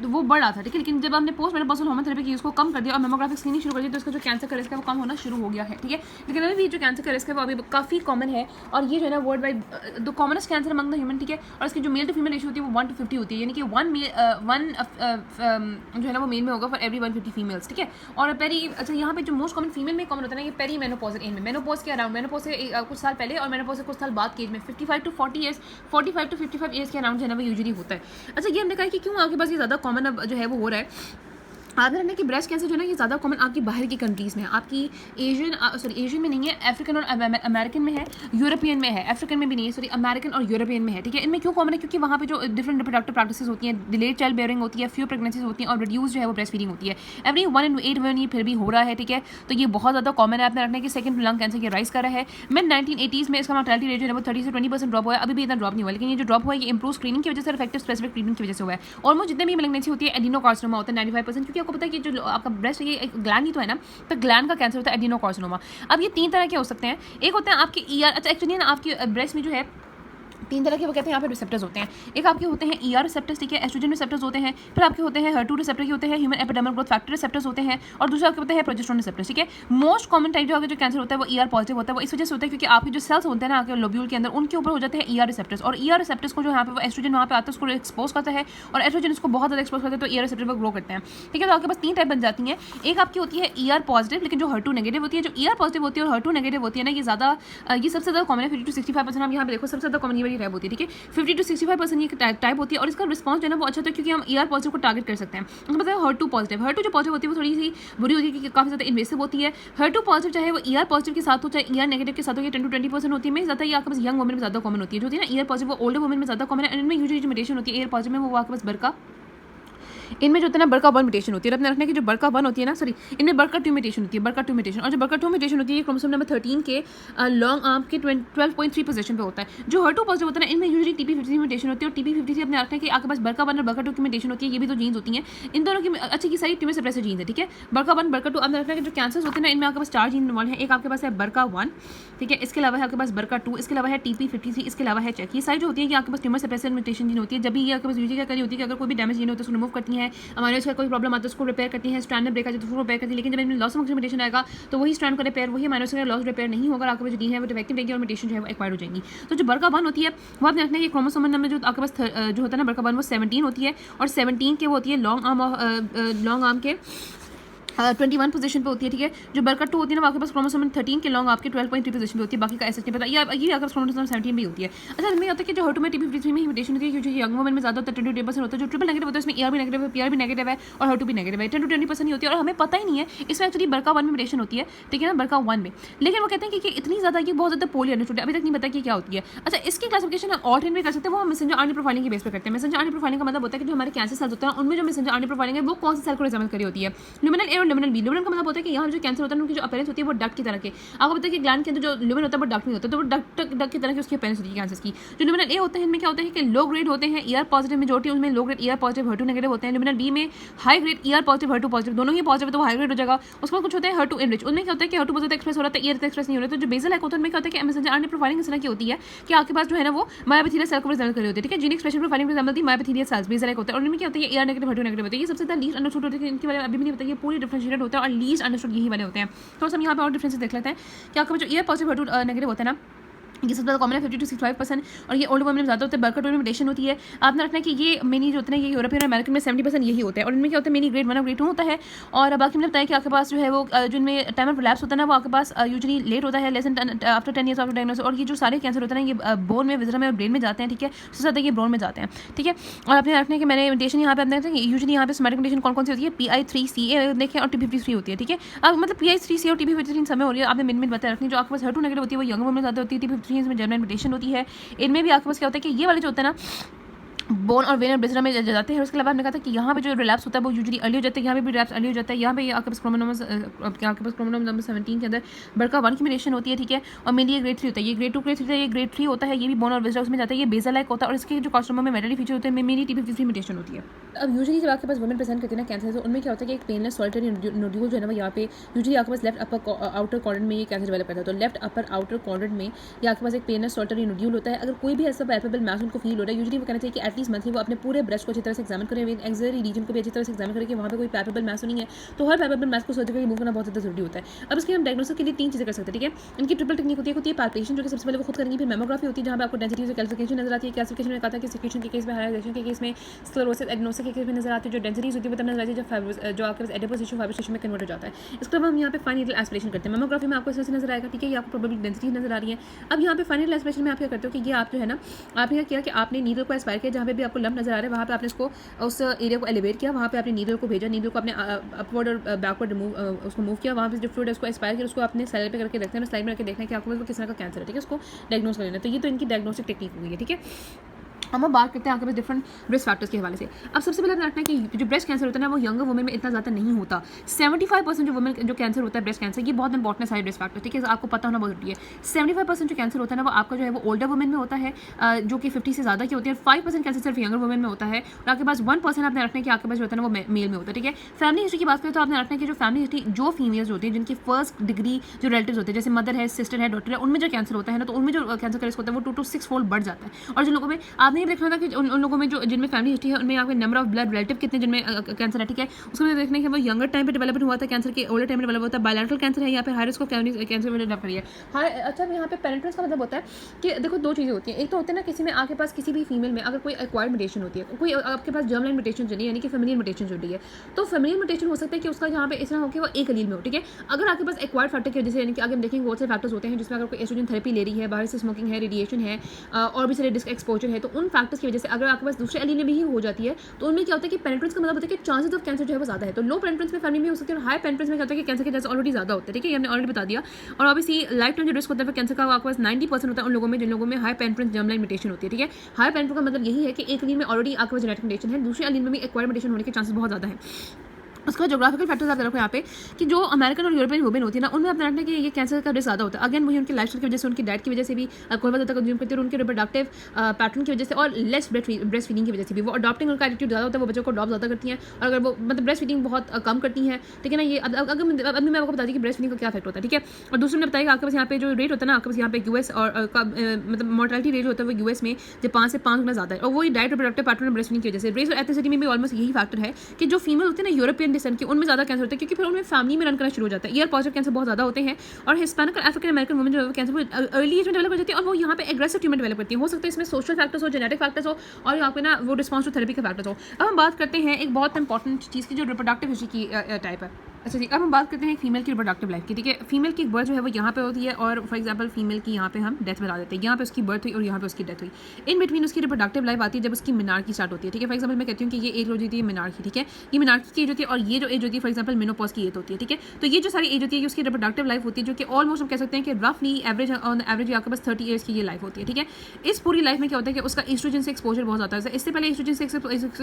वो बढ़ रहा था, ठीक है, लेकिन जब हमने पोस्ट मेनोपॉजल हार्मोन थेरेपी की उसको कम कर दिया और मेमोग्राफिक स्क्रीनिंग शुरू कर दी तो इसका जो कैंसर का रिस्क है वो कम होना शुरू हो गया है, ठीक है। लेकिन अभी भी जो कैंसर का रिस्क है वो अभी काफ़ी कॉमन है और ये जो है ना world wide the commonest cancer among the human, ठीक है। और इसकी जो मेल टू फीमेल रेशियो होती है वो 1:50 होती है, यानी कि वन जो है ना वो मेल में होगा फॉर एवरी 150 फीमेल्स, ठीक है। और पेरी, अच्छा यहाँ पे जो मोस्ट कॉमन फीमेल में कॉमन होता है ना, ये पेरी मेनोपॉज एज में, मेनोपॉज के अराउंड, मेनोपॉज से कुछ साल पहले और मेनोपॉज से कुछ साल बाद के एज में 55 to 40 ईयर्स, 45 to 55 ईयर्स के अराउंड जो है ना वो यूजुअली होता है। अच्छा ये हमने कहा कि क्यों आपके पास ये ज़्यादा कॉमन अब जो है वो हो रहा है। आगे रहने की ब्रेस्ट कैंसर जो है ना ये ज़्यादा कॉमन आपकी बाहर की कंट्रीज़ में है, आपकी एशियन में नहीं है, अफ्रीकन और अमेरिकन में है, यूरोपियन में है, अफ्रीकन में भी नहीं है, अमेरिकन और यूरोपियन में है, ठीक है। इनमें क्यों कॉमन है, क्योंकि वहाँ पे जो डिफरेंट रिप्रोडक्टिव प्रैक्टिसेस होती हैं, डिलेड चाइल्ड बेयरिंग होती है, फ्यू प्रेगनेंसीज होती हैं और रिड्यूस जो है वो ब्रेस्ट फीडिंग होती है। एवरी 1 in 8 वुमेन ये फिर भी हो रहा है, ठीक है। तो ये बहुत ज़्यादा कॉमन है। आपने रखने की सेकंड लंग कैंसर ये राइज कर रहा है। मिड 1980s में इसका मॉर्टेलिटी रेट जो है वो 30 से 20% ड्रॉप हुआ है, अभी भी इतना ड्रॉप नहीं हुआ, लेकिन ये जो ड्रॉप हुआ है ये इंप्रूव स्क्रीनिंग की वजह से, इफेक्टिव स्पेसिफिक ट्रीटमेंट की वजह से हुआ है। ऑलमोस्ट जितने भी मेलिग्नेंसी होती है एडिनोकार्सिनोमा होता है 95%, क्योंकि आपको पता है कि जो आपका ब्रेस्ट ये एक ग्लैंड ही तो है ना, तो ग्लैंड का कैंसर होता है एडिनोकार्सिनोमा। अब ये 3 तरह के हो सकते हैं, एक होते हैं आपके ईआर, अच्छा एक्चुअली ना आपकी ब्रेस्ट में जो है 3 तरह के वो कहते हैं यहाँ पे रिसेप्टर्स होते हैं। एक आपके होते हैं ईआर रिसेप्टर्स, ठीक है, एस्ट्रोजन रिसेप्टर्स होते हैं, फिर आपके होते हैं HER2 रिसेप्टर के होते हैं, human epidermal growth factor receptors होते हैं, और दूसरा आपके होते हैं प्रोजेस्टेरोन रिसेप्टर्स, ठीक है। मोस्ट कॉमन टाइप जो कैंसर होता है वो ईआर पॉजिटिव होता है, वो इस वजह से होता है क्योंकि आपके जो सेल्स होते हैं ना आपके लोब्यूल के अंदर उनके ऊपर हो जाते हैं ईआर रिसेप्टर्स, और ईआर रिसेप्टर्स को जो यहाँ पे वो एस्ट्रोजन वहाँ पे आता है उसको एक्सपोज करता है और एस्ट्रोजन उसको बहुत ज़्यादा एक्सपोज करता है तो ईआर रिसेप्टर पर ग्रो करते हैं, ठीक है। तो आपके पास 3 टाइप बन जाती हैं। एक आपकी होती है ईआर पॉजिटिव लेकिन जो HER2 नेगेटिव होती है, जो ईआर पॉजिटिव होती है और HER2 नेगेटिव होती है ना ये ज़्यादा ये सबसे ज़्यादा कॉमन है, 50 to 65%। आप यहाँ पे देखो सबसे ज़्यादा कॉमन ये वाली टाइप होती है, ठीक है, 50 to 65% ये टाइप होती है और इसका रिस्पांस जो है ना वो अच्छा होता है क्योंकि हम ईआर पॉजिटिव को टारगेट कर सकते हैं। मतलब HER2 पॉजिटिव, HER2 जो पॉजिटिव होती है वो थोड़ी सी बुरी होती है क्योंकि काफ़ी ज़्यादा इन्वेसिव होती है। HER2 पॉजिटिव चाहे वो ईआर पॉजिटिव के साथ हो चाहे ईआर नेगेटिव के साथ हो, ये 10 to 20% होती है। में ज़्यादा ये आपके पास यंग वुमेन में ज़्यादा कॉमन होती है, जो होती है ना ईआर पॉजिटिव वो ओल्डर वुमेन में ज़्यादा कॉमन है। इनमें यूजुअली जो म्यूटेशन होती है ईआर पॉजिटिव में वो आपके पास बरका, इनमें जो होता है ना BRCA1 म्यूटेशन होती है। अपने रखने की जो BRCA1 होती है ना, सॉरी इनमें BRCA2 म्यूटेशन होती है, BRCA2 म्यूटेशन, और जो BRCA2 म्यूटेशन होती है क्रोमोसोम नंबर 13 के लॉन्ग आर्म के 12.3 पोजीशन पे होता है। जो HER2 पॉजिटिव होता है ना इनमें यूजुअली TP53 म्यूटेशन होती है, और TP53 अपने रखने के आपके पास BRCA1 और BRCA2 की म्यूटेशन होती है, ये भी तो जीन्स होती हैं। इन दोनों की अच्छी की सारी ट्यूमर सप्रेसर जीन्स है, ठीक है। BRCA1 BRCA2 अपने रखने के जो कैंसर्स होते हैं ना इनमें आपके पास 4 जीन इन्वॉल्व है। एक आपके पास है BRCA1, ठीक है, इसके अलावा है आपके पास BRCA2, इसके अलावा है TP53, इसके अलावा है चेक। ये सारी जो होती है कि आपके पास ट्यूमर सप्रेसर म्यूटेशन जीन होती है। जब भी ये आपके पास यूजुअली क्या करी होती है कि अगर कोई भी डैमेज जीन होता है उसको रिमूव करती है, हमारे उसका कोई प्रॉब्लम आता है उसको रिपेयर करती है, स्ट्रैंड में ब्रेक आ जाए तो उसको रिपेयर करती है। लेकिन जब इनमें लॉस ऑफ फंक्शन म्यूटेशन आएगा तो वही स्ट्रैंड का रिपेयर, वही माइनस का लॉस रिपेयर नहीं होगा, आपके पास जो जीन है वो डिफेक्टिव रहेगी और म्यूटेशन जो है वो एक्वायर्ड हो जाएंगी। तो जो BRCA1 होती है वो आपने रखना है कि क्रोमोसोम नंबर जो आपके पास जो होता है ना BRCA1 वो 17 होती है, और 17 के वो होती है लॉन्ग आर्म के 21 पोजीशन पे होती है, ठीक है। जो BRCA2 होती है ना आपके पास क्रोमोसोम 13 के लॉन्ग आपके 12.3 पोजीशन पे होती है, बाकी का ऐसा नहीं पता। ये आपके पास क्रोमोसोम 17 भी होती है। अच्छा इसमें होता है कि जो HER2 में TP53 में म्यूटेशन होती है क्योंकि यंग वुमेन में ज़्यादा होता है, 10-20% होता है। जो ट्रिपल नेगेटिव होता है इसमें ER भी नेगेटिव है, PR भी नेगेटिव है और HER2 भी नेगेटिव है, 10 to 20% नहीं होती है। और हमें पता ही नहीं है इसमें एक्चुअली BRCA1 में म्यूटेशन होती है, ठीक है ना, BRCA1 में। लेकिन वो कहते हैं कि इतनी ज़्यादा ये बहुत ज़्यादा पोली अंडरस्टूड है, अभी तक नहीं पता कि क्या होती है। अच्छा इसकी क्लासिफिकेशन और ट्रेन भी कर सकते हैं, वो हम मैसेंजर आरएनए प्रोफाइलिंग के बेस पर करते हैं। मैसेंजर आरएनए प्रोफाइलिंग का मतलब होता है कि जो हमारे कैंसर सेल्स होते हैं उनमें जो मैसेंजर आरएनए प्रोफाइलिंग है वो कौन से सेल को रिप्रेजेंट करी होती है, ल्यूमिनल ए और ल्यूमिनल बी। ल्यूमिनल का मतलब होता है कि यहाँ जो कैंसर होता है उनकी जो अपीयरेंस होती है वो डक्ट की तरह के, आपको पता है कि ग्लैंड के अंदर जो ल्यूमिन होता है वो डक्ट नहीं होता, तो वो डक्ट की तरह की उसकी अपीयरेंस होती है कैंसर की। जो ल्यूमिनल ए होते हैं इनमें क्या होता है कि लो ग्रेड होते हैं, ER पॉजिटिव मेजॉरिटी उनमें low grade ER positive HER2 negative होते हैं। ल्यूमिनल बी में high grade ER positive HER2 positive दोनों ही पॉजिटिव है तो वो हाई ग्रेड हो जाएगा। उसके बाद कुछ होता है HER2 एनरिच, उनमें क्या होता है कि HER2 पॉजिटिव एक्सप्रेस हो रहा है, ER एक्सप्रेस नहीं हो रहा है। तो जो बेसल होता है उनमें क्या होता है कि मैसेंजर आरएनए प्रोफाइलिंग इस तरह की होती है कि आपके पास जो है ना वो मायोएपिथेलियल सेल को रिप्रेजेंट कर रही होती है, ठीक है। जीन एक्सप्रेशन प्रोफाइलिंग रिप्रेजेंट करती है मायोएपिथेलियल सेल्स बेसल होता है, और उनमें क्या होता है ER नेगेटिव HER2 नेगेटिव होता है। ये सबसे ज़्यादा लीस्ट अंडरस्टूड होता है, इनके बारे में अभी भी नहीं पता, ये पूरी डिफरेंशिएटेड होता है और लीस्ट अंडरस्टूड यही वाले होते हैं। तो हम यहाँ पे और डिफरेंसेस देख लेते हैं कि आपका जो ER पॉजिटिव HER2 नेगेटिव होता है ना ये सबसे ज़्यादा कॉमन है 50 to 65%, और ये ओल्ड वुमेन में ज़्यादा होता है। बर्कर में म्यूटेशन होती है। आपने रखना है कि ये मेनी जो होते हैं ये यूरोपियन और अमेरिकन में 70% यही होता है, और इनमें क्या होता है मेनी ग्रेड 1 और ग्रेड 2 होता है। और बाकी मैंने बताया कि आपके पास जो है वो जो इनमें टाइम ऑफ रिलैप्स होता है ना वो आपके पास यूजुअली लेट होता है, less than after 10 years after diagnosis. और ये जो सारे कैंसर होते हैं ये बोन में, विजरम में और ब्रेन में जाते हैं, ठीक है, सबसे ज़्यादा ये ब्रोन में जाते हैं, ठीक है। और आपने रखना है कि मैंने म्यूटेशन यहाँ पे अपने यूजुअली यहाँ पे सोमैटिक म्यूटेशन कौन कौन सी होती है, PI3CA देखें और TP53 होती है, ठीक है। अब मतलब PI3CA और TP53 समय हो रही है, आपने मिनट बताया रखनी। जो आपके पास HER2 नेगेटिव होती है वो यंग वुमेन में ज़्यादा होती है, TP53 इसमें जर्मिनल म्यूटेशन होती है। इनमें भी आपके पास क्या होता है कि ये वाले जो होता है ना बोन और वेन और ब्रेसिला में जाते हैं। उसके अलावा हमने कहा था कि यहाँ पे जो रिलैप्स होता है वो यूजुअली अर्ली हो जाता है, यहाँ पे भी रिलैप्स अर्ली हो जाता है। यहाँ पे आपके पास क्रोमोसोम नंबर 17 के अंदर बड़का 1 की म्यूटेशन होती है, ठीक है। और मेनली ये ग्रेड 3 होता है, ये ग्रेड 2 ग्रेड 3 ये ग्रेड 3 होता है, ये भी बोन और वेजल में जाता है, ये बेसल लाइक होता है। और इसके जो कॉस्ट्रोमा में मेटली फीचर होते हैं मेनली TP53 म्यूटेशन होती है। अब यूजुअली जब आपके पास वुमेन प्रेजेंट करते हैं ना कैंसर, तो उनमें क्या होता है कि एक पेनलेस सॉलिटरी नोड्यूल जो है ना यहाँ पे यूजुअली आपके पास लेफ्ट अपर आउटर क्वाड्रेंट में ये कैंसर डेवलप करता है। तो लेफ्ट अपर आउटर क्वाड्रेंट में ये आपके पास एक पेनलेस सॉलिटरी नोड्यूल होता है। अगर कोई भी ऐसा पैल्पेबल मास उनको फील हो रहा है, यूजुअली वो कहना चाहिए कि एटलीस्ट मंथली वो अपने पूरे ब्रेस्ट को अच्छी तरह से एग्जामिन करें, एक्सिलरी रीजन को भी अच्छी तरह से एग्जामिन करें कि वहाँ पे कोई पैल्पेबल मास नहीं है। तो हर पैल्पेबल मास को सर्जिकली रिमूव करना बहुत ज़्यादा जरूरी होता है। अब इसके हम डायग्नोसिस के लिए 3 चीज़ें कर सकते हैं, ठीक है। इनकी ट्रिपल टेक्निक होती है पाल्पेशन जो कि सबसे पहले वो खुद करेंगे, फिर मेमोग्राफी होती है जहाँ पे आपको डेंसिटी से कैल्सिफिकेशन नजर आती है। कैल्सिफिकेशन में कहा था कि सिक्रेशन के केस में, हाइड्रेशन के केस में, स्क्लेरोसिस एडिनोसिस के केस में नजर आती है। जो डेंसिटीज होती है वो तब नजर आती है जब जो आपके पास एडिपोस टिश्यू फाइब्रोस टिश्यू में कन्वर्ट हो जाता है। इसके अलावा हम यहाँ पे फाइन नीडल एस्पिरेशन करते हैं। मेमोग्राफी में आपको इस तरह से नजर आएगा, ठीक है, ये आपको प्रोबेबली डेंसिटी नजर आ रही है। अब यहाँ पे फाइन नीडल एस्पिरेशन में आप क्या करते हो कि ये आप जो है ना आपने क्या किया कि आपने नीडल को एस्पायर किया, जहाँ पे भी आपको लंप नजर आ रहा है वहाँ पे आपने इसको उस एरिया को एलिवेट किया, वहाँ पे आपने नीडल को भेजा, नीडल को आपने अपवर्ड और बैकवर्ड उसको मूव किया, वहाँ पे जो फ्लूइड है उसको एस्पायर किया, उसको आपने स्लाइड पे करके रखते हैं, स्लाइड में करके देखना है कि आपको किस तरह का कैंसर है, ठीक है, उसको डायग्नोस कर लेना। तो ये तो इनकी डायग्नोस्टिक टेक्निक हुई है, ठीक है। हम बात करते हैं आपके पास डिफरेंट रिस्क फैक्टर्स के हवाले से। अब सबसे पहले रखना है कि जो ब्रेस्ट कैंसर होता है ना वो यंगर वुमेन में इतना ज़्यादा नहीं होता। 75% जो वुमेन जो कैंसर होता है ब्रेस्ट कैंसर, ये बहुत इंपॉर्टेंट है सारे रिस्क फैक्टर, ठीक है, आपको पता होना बहुत जरूरी है। 75% जो कैंसर होता है ना वो आपका जो है वो ओल्डर वुमेन में होता है, जो कि 50 से ज़्यादा की होती है। 5% कैंसर सिर्फ यंगर वुमेन में होता है, और आपके पास 1% आपने रखना है कि आपके पास जो होता है ना वो मेल में होता है, ठीक है। फैमिली हिस्ट्री की बात करें तो आपने रखना है कि जो फैमिली हिस्ट्री जो फीमेल्स होती है जिनकी फर्स्ट डिग्री जो रिलेटिव्स होते हैं जैसे मदर है, सिस्टर है, डॉटर है, उनमें जो कैंसर होता है ना तो उनमें जो कैंसर का रिस्क होता है वो 2 to 6 फोल्ड बढ़ जाता है। और जिन लोगों में आपने ये देखना था कि उन लोगों में जो जिनमें फैमिली हिस्ट्री है उनमें आपके नंबर ऑफ ब्लड रिलेटिव कितने जिनमें कैंसर है, ठीक है, उसको मैं देखने के वो यंगर टाइम पे डेवलपमेंट हुआ था कैंसर के, ओल्डर टाइम में डेवलप होता है। बायलैटरल कैंसर है यहाँ पे हाई रिस्क ऑफ कैंसर में डेवलप करी है। हाँ अच्छा, यहाँ पे पेनिट्रेंस का मतलब होता है कि देखो 2 चीज़ें होती हैं। एक तो होता है ना किसी में आपके पास किसी भी फीमेल में अगर कोई एक्वायर्ड म्यूटेशन होती है, कोई आपके पास जर्मलाइन म्यूटेशन चली यानी कि फेमिलियल म्यूटेशन चल रही है, तो फेमिलियल म्यूटेशन हो सकता है कि उसका यहाँ पे इस तरह हो कि वो एक एलील में हो, ठीक है। अगर आपके पास एक्वायर्ड फैक्टर की वजह से यानी कि आगे हम देखेंगे बहुत से फैक्टर्स होते हैं जिसमें अगर कोई एस्ट्रोजन थेरेपी ले रही है, बाहर से स्मोकिंग है, रेडिएशन है और भी सारे डिस्क एक्सपोजर है, तो उन फैक्टर्स की वजह से अगर आपके पास दूसरे एलील में भी हो जाती है तो उनमें क्या होता है कि पेनिट्रेंस का मतलब होता है कि चांसेस ऑफ कैंसर जो है वो ज़्यादा है। तो लो पेनिट्रेंस में फैमिली में हो सकती है और हाई पेनिट्रेंस में क्या होता है कि कैंसर के चांसेस ऑलरेडी ज़्यादा होते हैं, ठीक है, ये हमने ऑलरेडी बता दिया। और ऑब्वियसली लाइफ टाइम जो रिस्क होता है कैंसर का आपके पास 90% होता है उन लोगों में जिन लोगों में हाई पेनिट्रेंस जर्मलाइन म्यूटेशन होती है, ठीक है। हाई पेनिट्रेंस का मतलब यही है कि एक एलील में ऑलरेडी आपके पास जेनेटिक म्यूटेशन है, दूसरे एलील में भी एक्वायर्ड म्यूटेशन होने के चांसेस बहुत ज़्यादा है। उसका जोग्राफिकल फैक्टर्स आप रखो यहाँ पे कि जो अमेरिकन और यूरोपियन वुमेन होती है ना उनमें आप रखना कि ये कैंसर का रिस्क ज़्यादा होता है। अगेन वही उनकी लाइफस्टाइल की वजह से, उनकी डाइट की वजह से भी अल्कोहल ज़्यादा कंज्यूम करती है, और उनके रिप्रोडक्टिव पैटर्न की वजह से और लेस ब्रेस्ट फीडिंग की वजह से भी वो अडॉप्टिंग उनका एटीट्यूड ज़्यादा होता है, वो बच्चों को अडॉप्ट ज़्यादा करती हैं। और अगर वो मतलब ब्रेस्ट फीडिंग बहुत कम करती हैं, ठीक है ना, ये अगर मैं आपको बता दी कि ब्रेस्ट फीडिंग का क्या इफेक्ट होता है, ठीक है। और दूसरे ने बताया कि आपके पास यहाँ पे जो रेट होता है ना आपके पास यहाँ पे यूएस और मतलब मोर्टेलिटी रेट होता है वो यूएस में जो 5 से 5 गुना ज़्यादा है, और वही डाइट रिप्रोडक्टिव पैटर्न और ब्रेस्ट फीडिंग की वजह से। रेस और एथनिसिटी में भी ऑलमोस्ट यही फैक्टर है कि जो फीमेल होती है ना यूरोपियन डिसेंट की उनमें ज़्यादा कैंसर होता है, क्योंकि फिर उनमें फैमिली में रन करना शुरू हो जाता है। ईयर पॉजिटिव कैंसर बहुत ज़्यादा होते हैं, और हिस्पैनिक और अफ्रीकन अमेरिकन वुमेन जो कैंसर अर्ली एज में डेवलप हो जाती है और वो यहाँ पे एग्रेसिव ट्यूमर डेवलप करती है। हो सकता है इसमें सोशल फैक्टर्स हो, जेनेटिक फैक्टर्स हो, और यहाँ पे ना वो रिस्पॉन्स टू थेरेपी के फैक्टर्स हो। अब हम बात करते हैं एक बहुत इंपॉर्टेंट चीज़ की जो रिप्रोडक्टिव हिस्ट्री की टाइप है। अच्छा जी, अब हम बात करते हैं फीमेल की रिप्रोडक्टिव लाइफ की, ठीक है। फीमेल की बर्थ जो है वो यहाँ पे होती है, और फॉर एग्जांपल फीमेल की यहाँ पे हम डेथ बता देते हैं, यहाँ पे उसकी बर्थ हुई और यहाँ पे उसकी डेथ हुई। इन बिटवीन उसकी रिप्रोडक्टिव लाइफ आती है जब उसकी मिनार्की स्टार्ट होती है, ठीक है। फॉर एग्जांपल मैं कहती हूँ कि ये एज होती है मिनार्की, ठीक है, ये मिनार्की की एज होती है, और ये जो एज होती है फॉर एग्जांपल मेनोपॉज की एज होती है, ठीक है। तो ये जो सारी एज होती है उसकी रिप्रोडक्टिव लाइफ होती है, जो कि ऑलमोस्ट हम कह सकते हैं कि रफली एवरेज ऑन एवरेज आपके पास 30 ईयर्स की ये लाइफ होती है, ठीक है। इस पूरी लाइफ में क्या होता है कि उसका एस्ट्रोजन से एक्सपोजर बहुत ज़्यादा है। इससे पहले एस्ट्रोजन से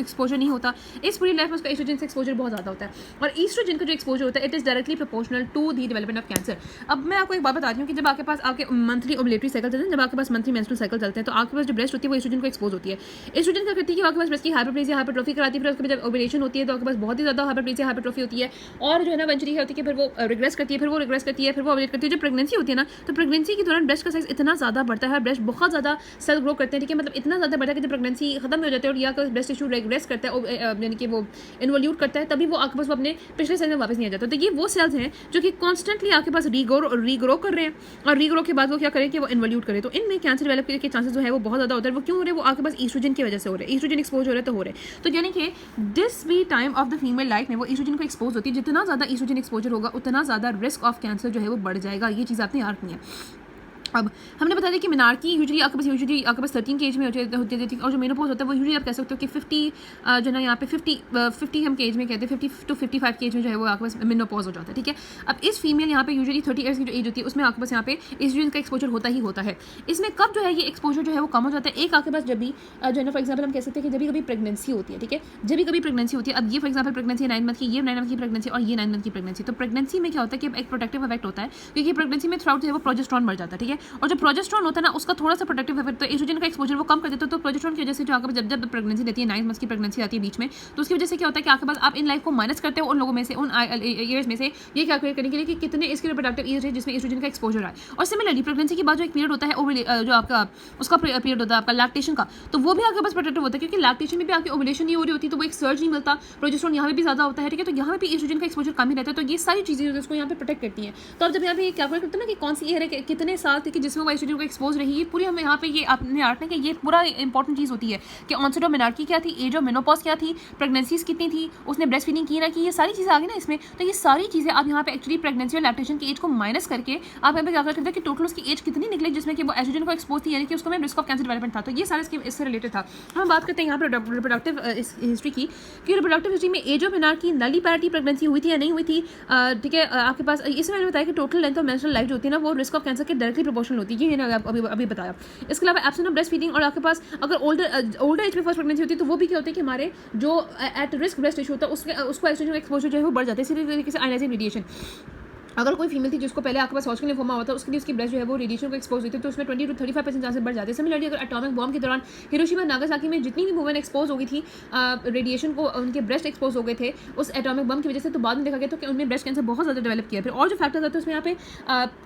एक्सपोजर नहीं होता, इस पूरी लाइफ में उसका एस्ट्रोजन से एक्सपोजर बहुत ज़्यादा होता है, और एस्ट्रोजन का जो एक्सपोजर होता है it is directly proportional to the development of cancer. अब मैं आपको एक बात बताती हूँ कि जब आपके पास आपके मंथली ओवुलेटरी साइकिल चलते हैं, जब आपके पास मंथली मेंस्ट्रुअल साइकिल चलते हैं, तो आपके पास जो ब्रेस्ट होती है वो एस्ट्रोजन को एक्सपोज होती है। एस्ट्रोजन क्या करती है कि आपके पास ब्रेस्ट की हाइपरप्लेसिया हाइपरट्रोफी कराती है, फिर उसके बाद जब ओवुलेशन होती है तो आपके पास बहुत ही ज़्यादा हाइपरप्लेसिया हाइपरट्रोफी होती है, और जो है ना इवेंचुअली होती है फिर वो रिग्रेस करती है, फिर वो रिग्रेस करती है, फिर वो ओवुलेट करती है। जो प्रेगनेंसी होती है ना, तो प्रेगनेंसी के दौरान ब्रेस्ट का साइज इतना ज़्यादा बढ़ता है, ब्रेस्ट बहुत ज़्यादा सेल ग्रो करते हैं, ठीक है, मतलब इतना ज़्यादा बढ़ता है कि जब प्रेगनेंसी खत्म हो जाती है और या ब्रेस्ट टिश्यू रिग्रेस करता है यानी कि वो इन्वोल्यूट करता है, तभी वो आपके पास वो अपने पिछले साइज में वापस नहीं आ जाता। तो ये वो सेल्स हैं जो कि कॉन्स्टेंटली आपके पास रीग्रो कर रहे हैं और रीग्रो के बाद वो क्या करें कि वो इन्वॉल्यूट करें। तो इनमें कैंसर डेवलप के चांसेस जो है वो बहुत ज़्यादा होता है। वो क्यों हो रहे हैं? वो आपके पास ईस्ट्रोजन की वजह से हो रहे हैं, ईस्ट्रोजन एक्सपोज हो रहे तो हो रहे हैं। तो यानी कि दिस भी time of the female life में वो ईस्ट्रोजन को एक्सपोज होती है। जितना ज़्यादा ईस्ट्रोजन एक्सपोजर होगा उतना ज़्यादा रिस्क ऑफ कैंसर जो है वो बढ़ जाएगा। ये चीज़ आपने याद रखनी है। अब हमने बता दिया कि मिनार्की यूजुअली आपके पास 13 के एज में होती थी और जो मेनोपॉज होता है वो यूजुअली आप कह सकते हो कि 50 जो ना यहाँ पे 50 हम के एज में कहते हैं 50 to 55 के एज में जो है वो आपके पास मेनोपॉज हो जाता है। ठीक है, अब इस फीमेल यहाँ पे यूजुअली 30 ईयर्स की जो एज होती है उसमें आपके पास यहाँ पे एस्ट्रोजन का एक्सपोजर होता ही होता है। इसमें कब जो है ये एक्सपोजर जो है वो कम हो जाता है? एक आपके पास जब भी जो है ना फॉर एग्जाम्पल हम कह सकते हैं कि जब कभी प्रेगनेंसी होती है। ठीक है, जब कभी प्रेगनेंसी होती है, अब ये फॉर एग्जाम्पल प्रेगनेंसी 9 मंथ की, ये 9 मंथ की प्रेगनेंसी और ये 9 मंथ की प्रेगनेंसी। तो प्रेगनेंसी में क्या होता है कि एक प्रोटेक्टिव इफेक्ट होता है क्योंकि प्रेगनेंसी में थ्रू आउट जो है वो प्रोजेस्टेरॉन बढ़ जाता है। ठीक है, और जो प्रोजेस्टेरॉन होता है ना उसका थोड़ा सा प्रोटेक्टिव इफेक्ट, तो एस्ट्रोजन का एक्सपोजर वो कम कर देता है। तो प्रोजेस्टेरॉन की वजह से जो आपके पास जब प्रेगनेंसी रहती है 9 मंथ्स की प्रेगनेंसी आती है बीच में, तो उसकी वजह से क्या होता है कि आपके पास आप इन लाइफ को माइनस करते हो उन लोगों में से, उन ईयर्स में से ये कैलकुलेट करने के लिए कि कितने इसके रिप्रोडक्टिव ईयर्स है जिसमें एस्ट्रोजन का एक्सपोजर है। और सिमिलरली प्रेगनेंसी के बाद जो एक पीरियड होता है जो आपका उसका पीरियड होता है आपका लैक्टेशन का, तो वो भी आपके पास प्रोटेक्टिव होता है क्योंकि लैक्टेशन में भी आपकी ओवुलेशन नहीं हो रही होती तो वो एक सर्ज नहीं मिलता, प्रोजेस्टेरॉन यहाँ पे भी ज़्यादा होता है। ठीक है, तो यहाँ पे भी एस्ट्रोजन का एक्सपोजर कम ही रहता है। तो ये सारी चीज़ें उसको यहाँ पे प्रोटेक्ट करती हैं। तो अब जब यहाँ पे कैलकुलेट करते हैं ना कि कौन सी ईयर है, कितने साल थे कि जिसमें वो एस्ट्रोजन को एक्सपोज रही है, पूरी हमें यहाँ पे ये आपने आर्ट कि ये पूरा इंपॉर्टेंट चीज़ होती है कि ऑनसेट ऑफ मेनार्की क्या थी, एज ऑफ मेनोपॉज क्या थी, प्रेगनेंसीज कितनी थी, उसने ब्रेस्ट फीडिंग की ना की, ये सारी चीज़ें आ गई ना इसमें। तो ये सारी चीज़ें आप यहाँ पे एक्चुअली प्रेगनेंसी और लैक्टेशन की एज को माइनस करके आप यहाँ पे क्या करते हैं कि टोटल उसकी एज कितनी निकले जिसमें कि वो एस्ट्रोजन को एक्सपोज थी, यानी कि उसको में रिस्क ऑफ कैंसर डेवलपमेंट था। तो ये सारा इससे रिलेटेड था। हम बात करते हैं यहाँ पर रिप्रोडक्टिव हिस्ट्री की कि रिप्रोडक्टिव हिस्ट्री में एज ऑफ मेनार्की नली पैरिटी प्रेगनेंसी हुई थी या नहीं हुई थी। ठीक है, आपके पास इसमें मैंने बताया कि total length of menstrual life जो होती है ना वो रिस्क ऑफ कैंसर के डायरेक्टली प्रोपोर्शनल होती है। ये मैंने अभी बताया। इसके अलावा एब्सेंस ऑफ ब्रेस्ट फीडिंग, और आपके पास अगर ओल्डर एज में फर्स्ट प्रेगनेंसी होती है तो वो भी क्या होता है कि हमारे जो एट रिस्क ब्रेस्ट टिश्यू होता है उसको एस्ट्रोजन का एक्सपोजर जो है वो बढ़ जाता है। इसी तरीके से आयनाइजिंग रेडिएशन, अगर कोई फीमेल थी जिसको पहले आपके पास हॉस्किन लिम्फोमा होता है उसके लिए उसकी ब्रेस्ट जो है वो रेडिएशन को एक्सपोज होती है तो उसमें 20 to 35% चांसेस बढ़ जाते हैं। सिमिलरली अगर एटॉमिक बॉम्ब के दौरान हिरोशिमा नागासाकी में जितनी भी वुमेन एक्सपोज हो गई थी रेडिएशन को, उनके ब्रेस्ट एक्सपोज हो गए थे उस एटॉमिक बम की वजह से, तो बाद में देखा गया तो कि उनमें ब्रेस्ट कैंसर बहुत ज़्यादा डेवलप किया। फिर और जो फैक्टर्स आते हैं उसमें यहाँ पे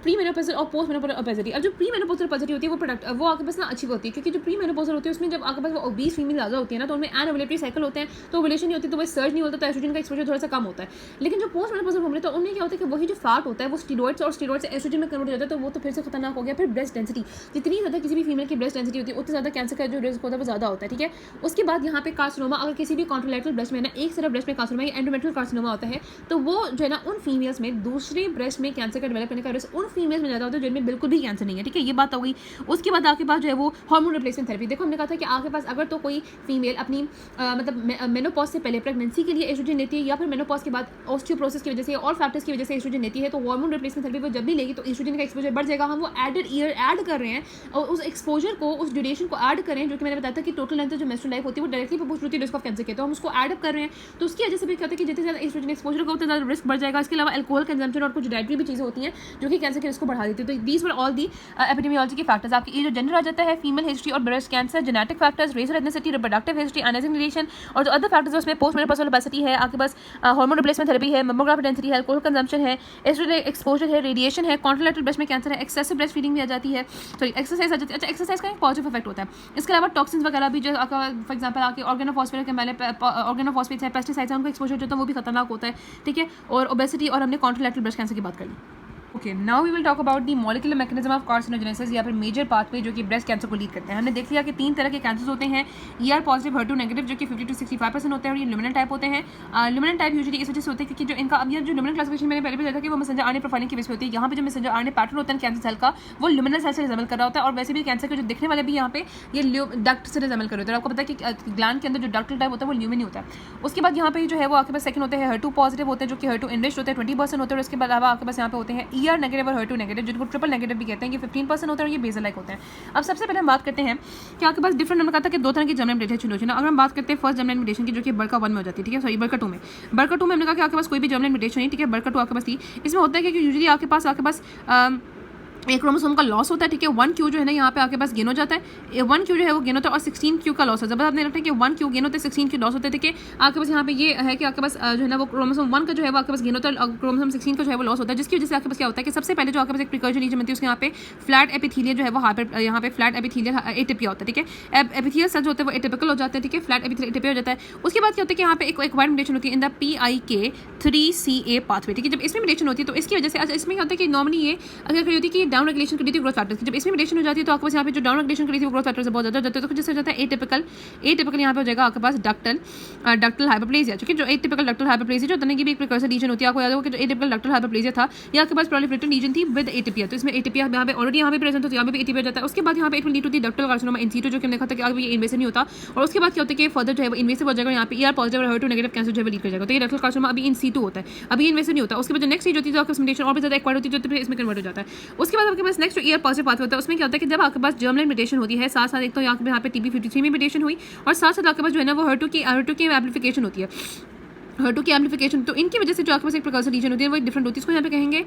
प्री मेनोपॉजल और पोस्ट मेनोपॉजल ओबेसिटी। अब जो प्री मेनोपॉजल ओबेसिटी होती है वो आपके पास ना अच्छी होती है क्योंकि जो प्री मेनोपॉजल होती है उसमें जब आपके पास वो ओबीस फीमेल ज़्यादा होती है ना तो उनमें एनओवुलेटरी साइकिल होते हैं, तो ओवुलेशन नहीं होती, तो वो सर्ज नहीं होता, तो एस्ट्रोजन का एक्सपोजर थोड़ा सा कम होता है। लेकिन जो पोस्ट मेनोपॉजल वुमेन तो उनमें क्या होता है कि वही जो फैट होता है वो स्टीरॉइड्स और स्टीरॉइड से एस्ट्रोजन में कन्वर्ट हो जाता है, तो वो तो फिर से खतरनाक हो गया। फिर ब्रेस्ट डेंसिटी, जितनी ज़्यादा किसी भी फीमेल की ब्रेस्ट डेंसिटी होती है उतनी ज़्यादा कैंसर का जो रिस्क होता है वो ज़्यादा होता है। ठीक है, उसके बाद यहाँ पे कार्सिनोमा, अगर किसी भी कॉन्ट्रोलैटरल ब्रेस्ट में ना एक तरफ ब्रेस्ट में कार्सिनोमा या एंडोमेट्रियल कार्सिनोमा होता है तो वो जो है ना उन फीमेल्स में दूसरे ब्रेस्ट में कैंसर का डेवलप करने का रिस्क उन फीमेल्स में ज़्यादा होता है जिनमें बिल्कुल भी कैंसर नहीं है। ठीक है, ये बात हो गई। उसके बाद आपके पास जो है वो हार्मोन रिप्लेसमेंट थेरेपी। देखो हमने कहा था कि आपके पास अगर तो कोई फीमेल अपनी मतलब मेनोपॉज से पहले प्रेगनेंसी के लिए एस्ट्रोजन लेती है या फिर मेनोपॉज के बाद ऑस्टियोपोरोसिस की वजह से और फैक्टर्स की वजह से एस्ट्रोजन लेती है तो हार्मोन रिप्लेसमेंट थेरेपी वो जब भी लेगी तो एस्ट्रोजन का एक्सपोजर बढ़ जाएगा। हम वो एडेड ईयर ऐड कर रहे हैं और उस एक्सपोजर को, उस ड्यूरेशन को ऐड करें, जो कि मैंने बताया था कि टोटल लेंथ जो मेंस्ट्रुअल लाइफ होती है वो डायरेक्टली प्रोपोर्शनल होती है रिस्क ऑफ कैंसर के, तो हम उसको ऐड अप कर रहे हैं। तो उसकी वजह से भी क्या होता है कि जितने ज़्यादा एस्ट्रोजन एक्सपोजर होगा उतना ज़्यादा रिस्क बढ़ जाएगा। इसके अलावा अल्कोहल कंजम्पशन और कुछ डाइटरी भी चीज़ें होती हैं जो कि कैंसर के रिस्क को बढ़ा देती है। तो these were all the epidemiology के फैक्टर्स। आपकी एज और जेंडर आ जाता है, फीमेल हिस्ट्री और breast cancer, genetic factors, race और ethnicity, reproductive history, ionising radiation, और जो अदर फैक्टर्स है उसमें पोस्ट मेनोपॉजल ओबेसिटी है, आपके पास हार्मोन रिप्लेसमेंट थेरेपी है, मैमोग्राफी डेंसिटी है, अल्कोहल कंजम्पशन है, एस्ट्रोजन एक्सपोजर है, रेडिएशन है, कॉन्ट्रोलैटरल ब्रेस्ट में कैंसर है, एक्सेसिव ब्रेस्ट फीडिंग भी आ जाती है, सॉरी एक्सरसाइज आ जाती है। अच्छा, एक्सरसाइज का एक पॉजिटिव इफेक्ट होता है। इसके अलावा टॉक्सिन्स वगैरह भी जो फॉर एग्जांपल आपके ऑर्गेनोफॉस्फेट के पहले ऑर्गेनोफॉस्फेट्स है, पेस्टिसाइड्स है, उनको एक्सपोजर जो होता है वो भी खतरनाक होता है। ठीक है, और ओबेसिटी और हमने कॉन्ट्रोलैटरल ब्रेस्ट कैंसर की बात कर ली। Okay, now we will talk about the molecular mechanism of carcinogenesis या फिर मेजर पाथवे जो कि ब्रेस्ट कैंसर को लीड करते हैं। हमने देख लिया कि 3 तरह के कैंसर्स होते हैं, ER पॉजिटिव, HER2 नेगेटिव जो कि 50 to 65% होते हैं, और ये ल्यूमिनेंट टाइप होते हैं। ल्यूमिनेंट टाइप यूजुअली इस वजह से होते हैं क्योंकि जो इनका अब ये जो ल्यूमिनेंट क्लासिफिकेशन मैंने पहले भी बताया था कि वो मैसेंजर आरएनए प्रोफाइलिंग की वजह से होती है। यहाँ पे जो मैसेंजर आरएनए पैटर्न होता है कैंसर सेल का वो ल्यूमिनल सेल से रिजेंबल कर रहा होता है, और वैसे भी कैंसर के जो दिखने वाले भी यहाँ पे ये डक्ट से रिजेंबल कर रहे होते हैं। आपको पता है कि ग्लैंड के अंदर जो डक्टल टाइप होता है वो ल्यूमिन होता है। उसके बाद यहाँ पे जो है वो आपके पास सेकंड होते हैं HER2 पॉजिटिव होते हैं जो कि HER2 इनरिच्ड होते हैं, 20% होते हैं, और उसके अलावा आपके पास यहाँ पे होते हैं ER नेगेटिव और HER2 नेगेटिव जिनको ट्रिपल नेगेटिव भी कहते हैं, कि 15% होते हैं और ये बेसल लाइक होते हैं। अब सबसे पहले हम बात करते हैं कि आपके पास डिफरेंट, हमने कहा था कि 2 तरह की जर्मिनल म्यूटेशन होती है ना। अगर हम बात करते हैं फर्स्ट जर्मिनल म्यूटेशन की जो कि BRCA 1 में हो जाती है, ठीक है, सॉरी BRCA 2 में हमने कहा कि आपके पास कोई भी जर्मिनल म्यूटेशन नहीं, ठीक है, BRCA 2 आपके पास थी। इसमें होता है कि यूजुअली आपके पास एक क्रोमोसोम का लॉस होता है, ठीक है, 1Q जो है ना यहाँ पे आपके पास गेन हो जाता है, 1Q जो है वो गेन होता है और 16Q का लॉस है। जब आपने रखा है कि 1Q गेन होता है 16Q लॉस होता है, ठीक है, आपके पास यहाँ पे ये है कि आपके पास जो है ना वो क्रोमोसोम 1 का जो है वो आपके पास गेन होता है, क्रोमोसोम 16 का जो है वो लॉस होता है, जिसकी वजह से आपके पास क्या होता है कि सबसे पहले जो आपके पास एक प्रिकर्जन रीजन बनती है उसके यहाँ पे फ्लैट एपिथेलियल जो है वो यहाँ पे फ्लैट एपिथेलियल एटिपिया होता है, ठीक है, एपिथेलियल सेल जो होते हैं वो एटिपिकल हो जाते हैं, ठीक है, फ्लैट एपिथेलियल एटिपिया हो जाता है। उसके बाद क्या होता है कि यहाँ पे एक एक्वायर्ड म्यूटेशन होती है in the PIK 3CA pathway, ठीक है। जब इसमें म्यूटेशन होती है तो इसकी वजह से, अच्छा इसमें क्या होता है कि नॉर्मली ये अगर करी होती है कि डाउन रेगुलेशन करी थी ग्रोथ फैक्टर्स की, जब इसमें म्यूटेशन हो जाती है तो आपके पास यहाँ पे जो डाउन रेगुलेशन करी थी वो ग्रोथ फैक्टर से बहुत ज़्यादा जाता है, तो जैसे हो जाता है एटिपिकल यहाँ पे हो जाएगा आपके पास डक्टल हाइपरप्लेजिया, ठीक है। जो एटिपिकल डक्टल हाइपरप्लेजिया जो होता है कि भी एक प्रिकर्सर रीजन होती है, आपको याद होगा कि जो एटिपिकल डक्टल हाइपरप्लेजिया था ये आपके पास प्रोलिफरेटिव रीजन थी विद एटिपिया, तो इसमें एटिपिया यहाँ पे ऑलरेडी यहाँ पे प्रेजेंट होती है, यहाँ पे एटिपिया जाता है। उसके बाद यहाँ पे it will lead to the ductal carcinoma in situ, जो कि हमने देखा था कि आगे ये इन्वेसिव नहीं होता, और उसके बाद क्या होता है कि फर्दर जो है वो इन्वेसिव हो जाएगा, यहाँ पे ER पॉजिटिव और HER2 नेगेटिव कैंसर जो है लीड कर जाएगा, तो ये डक्टल कार्सिनोमा अभी इन सीटू होता है, अभी इन्वेसिव नहीं होता। उसके बाद जो नेक्स्ट स्टेज होती है आपकी म्यूटेशन और भी ज़्यादा एक्वायर्ड होती है, तो इसमें कन्वर्ट हो जाता है। उसके बाद आपके पास नेक्स्ट जो ER पॉजिटिव पाथवे होता है उसमें क्या होता है कि जब आपके पास जर्मलाइन म्यूटेशन होती है, साथ साथ एक तो यहाँ पे TP53 में म्यूटेशन हुई, और साथ साथ आपके पास जो है ना वो HER2 की एम्प्लीफिकेशन होती है, HER2 की एम्प्लीफिकेशन, तो इनकी वजह से जो आपके पास एक प्रिकर्सर रीजन होती है वो डिफरेंट होती है। इसको यहाँ पे कहेंगे